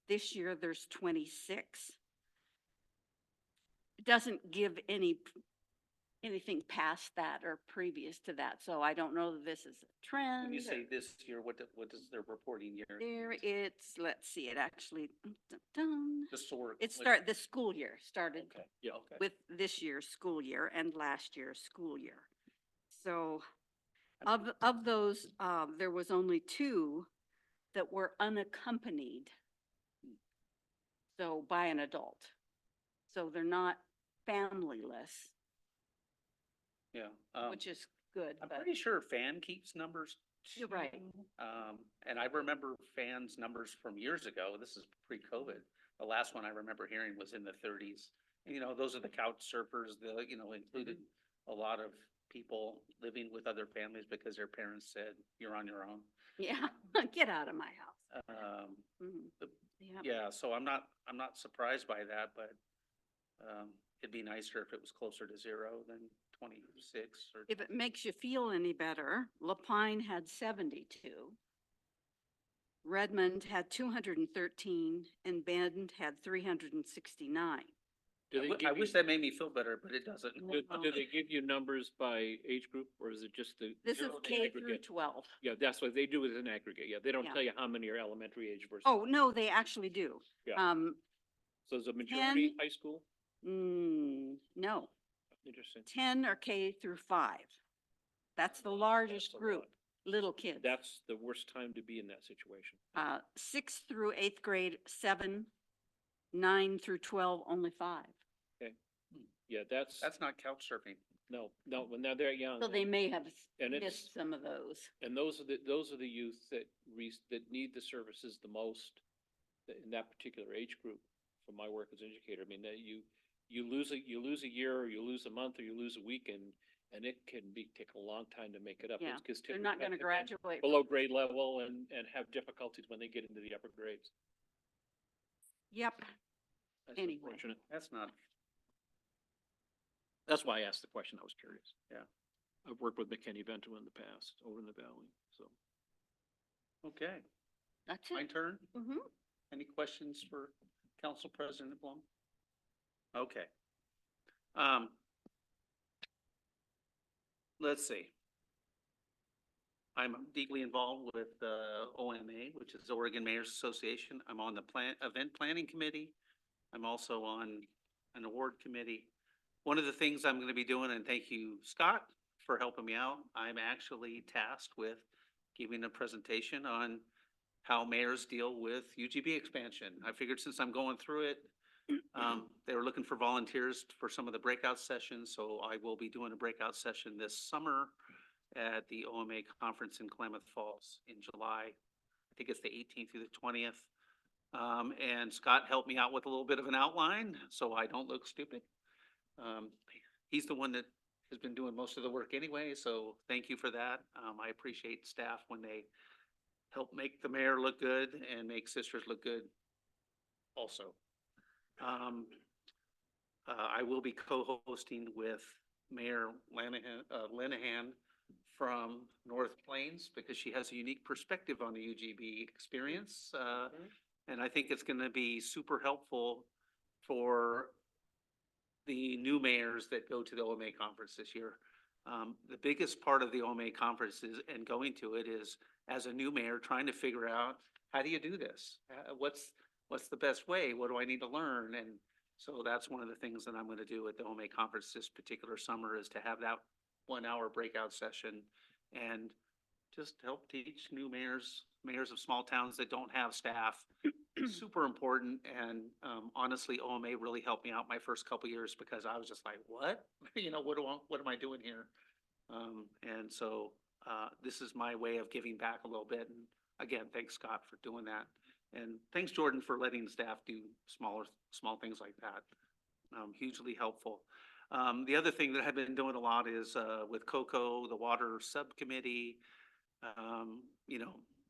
This year there's 26. It doesn't give anything past that or previous to that. So I don't know that this is a trend.
When you say
or-
this year, what is their reporting year?
There it's, let's see, it actually, dun.
Historically.
The school year started
Okay.
Yeah.
Okay.
with this year's school year and last year's school year. So of those, there was only 2 that were unaccompanied. So by an adult. So they're not familyless,
Yeah.
which is good,
I'm
but
pretty sure FAN keeps numbers.
you're right.
too. And I remember FAN's numbers from years ago. This is pre-COVID. The last one I remember hearing was in the 30s. And, those are the couch surfers, included a lot of people living with other families because their parents said, you're on your own.
Yeah, get out of my house. Mhm.
the-
Yep.
Yeah, so I'm not surprised by that, but, it'd be nicer if it was closer to 0 than 26 or.
If it makes you feel any better, Lapine had 72. Redmond had 213 and Bend had 369.
Do they
I
give
wish
you,
that made me feel better, but it doesn't.
do they give you numbers by age group, or is it just the?
This is
the
K through
aggregate?
12.
Yeah, that's what they do as an aggregate. Yeah, they don't
Yeah.
tell you how many are elementary age versus.
Oh, no, they actually do.
Yeah. So is the
10
majority high school?
No,
Interesting.
10 are K through 5. That's the largest
That's a
group,
lot.
little kids.
That's the worst time to be in that situation.
6th through 8th grade, 7, 9 through 12, only 5.
Yeah, that's,
That's not couch surfing.
no, when they're young.
So they may have
And it's-
missed some of those.
And those are the youth that need the services the most in that particular age group, from my work as educator. I mean, that you lose a year, or you lose a month, or you lose a week, and it can take a long time to make it up.
Yeah,
It's 'cause
they're not
typically
going to
they've been
graduate.
below grade level and have difficulties when they get into the upper grades.
Yep.
That's
Anyway.
unfortunate.
That's not,
That's why I asked the question. I was curious.
Yeah.
I've worked with McKinney-Vento in the past, over in the valley, so.
okay.
That's
My
it.
turn.
Mhm.
Any questions for Council President Blum? Okay. Let's see. I'm deeply involved with OMA, which is Oregon Mayors Association. I'm on the event planning committee. I'm also on an award committee. One of the things I'm going to be doing, and thank you, Scott, for helping me out, I'm actually tasked with giving a presentation on how mayors deal with UGB expansion. I figured since I'm going through it, they were looking for volunteers for some of the breakout sessions, so I will be doing a breakout session this summer at the OMA conference in Klamath Falls in July. I think it's the 18th through the 20th. And Scott helped me out with a little bit of an outline, so I don't look stupid. He's the one that has been doing most of the work anyway, so thank you for that. I appreciate staff when they help make the mayor look good and make Sisters look good also. I will be co-hosting with Mayor Linehan from North Plains because she has a unique perspective on the UGB experience. And I think it's gonna be super helpful for the new mayors that go to the OMA conference this year. The biggest part of the OMA conference is, and going to it is, as a new mayor, trying to figure out, how do you do this? What's the best way? What do I need to learn? And so that's one of the things that I'm gonna do at the OMA conference this particular summer, is to have that 1 hour breakout session and just help teach new mayors of small towns that don't have staff. Super important. And honestly, OMA really helped me out my first couple years because I was just like, what? What am I doing here? And so this is my way of giving back a little bit. And again, thanks Scott for doing that. And thanks Jordan for letting the staff do small things like that. Hugely helpful. The other thing that I've been doing a lot is with COCO, the water subcommittee,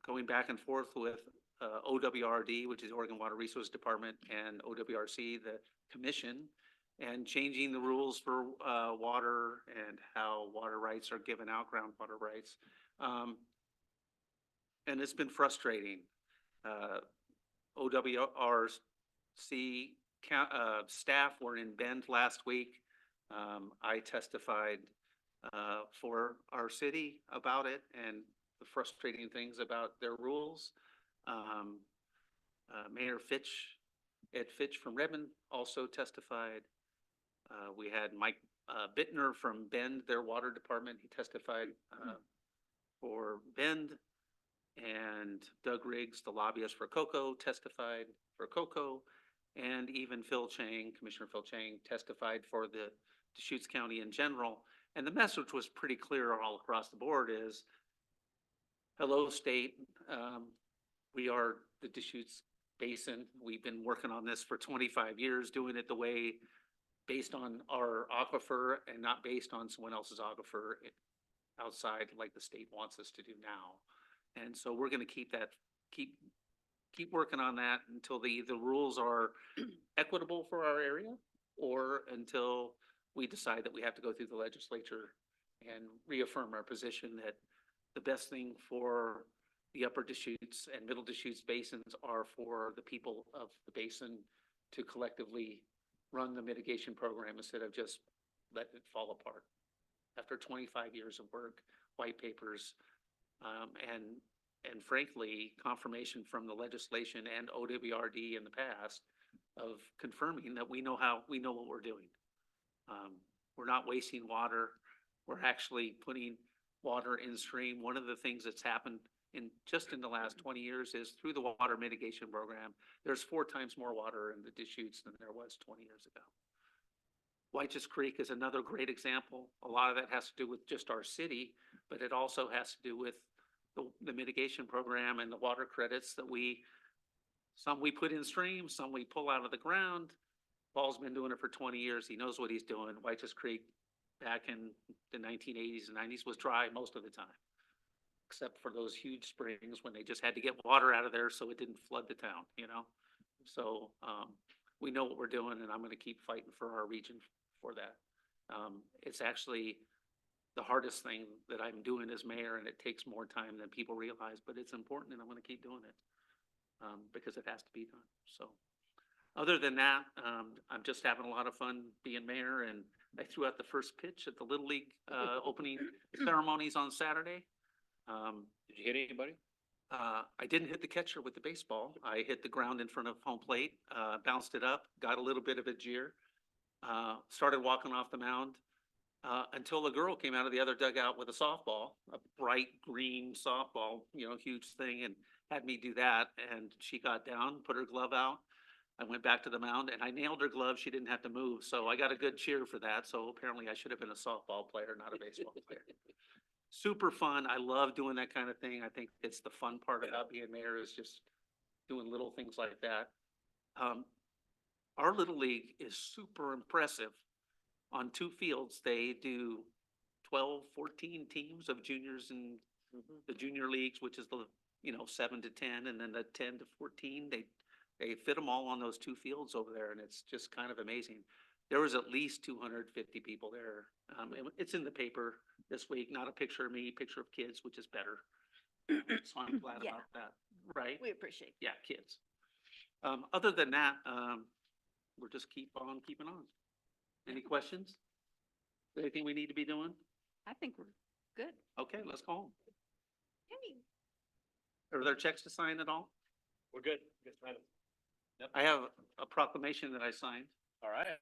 going back and forth with OWRD, which is Oregon Water Resources Department, and OWRC, the commission, and changing the rules for water and how water rights are given out, groundwater rights. And it's been frustrating. OWRC staff were in Bend last week. I testified for our city about it and the frustrating things about their rules. Mayor Ed Fitch from Redmond also testified. We had Mike Bittner from Bend, their water department. He testified for Bend. And Doug Riggs, the lobbyist for COCO, testified for COCO. And even Commissioner Phil Chang testified for the Deschutes County in general. And the message was pretty clear all across the board is, hello, state. We are the Deschutes Basin. We've been working on this for 25 years, doing it the way based on our aquifer and not based on someone else's aquifer outside like the state wants us to do now. And so we're going to keep working on that until the rules are equitable for our area, or until we decide that we have to go through the legislature and reaffirm our position that the best thing for the upper Deschutes and middle Deschutes basins are for the people of the basin to collectively run the mitigation program instead of just letting it fall apart. After 25 years of work, white papers, and frankly, confirmation from the legislation and OWRD in the past of confirming that we know what we're doing. We're not wasting water. We're actually putting water in stream. One of the things that's happened in the last 20 years is through the water mitigation program, there's 4 times more water in the Deschutes than there was 20 years ago. White's Creek is another great example. A lot of that has to do with just our city, but it also has to do with the mitigation program and the water credits that some we put in stream, some we pull out of the ground. Paul's been doing it for 20 years. He knows what he's doing. White's Creek back in the 1980s and 90s was dry most of the time, except for those huge springs when they just had to get water out of there so it didn't flood the town, So we know what we're doing, and I'm going to keep fighting for our region for that. It's actually the hardest thing that I'm doing as mayor, and it takes more time than people realize, but it's important, and I'm going to keep doing it because it has to be done. So other than that, I'm just having a lot of fun being mayor, and I threw out the first pitch at the Little League opening ceremonies on Saturday.
Did you hit anybody?
I didn't hit the catcher with the baseball. I hit the ground in front of home plate, bounced it up, got a little bit of a jeer, started walking off the mound. Until a girl came out of the other dugout with a softball, a bright green softball, huge thing, and had me do that. And she got down, put her glove out. I went back to the mound and I nailed her glove. She didn't have to move. So I got a good cheer for that. So apparently I should have been a softball player, not a baseball player. Super fun. I love doing that kind of thing. I think it's the fun part about being mayor, is just doing little things like that. Our Little League is super impressive. On 2 fields, they do 12, 14 teams of juniors in the junior leagues, which is the 7 to 10, and then the 10 to 14. They fit them all on those 2 fields over there, and it's just kind of amazing. there was at least 250 people there. It's in the paper this week, not a picture of me, picture of kids, which is better. So I'm glad
Yeah.
about that, right?
We appreciate
Yeah, kids. Other than that, we'll just keep on keeping on. Any questions? Anything we need to be doing?
I think we're good.
Okay, let's go home.
Hey.
Are there checks to sign at all?
We're good. Good.
I have a proclamation that I signed.
All right.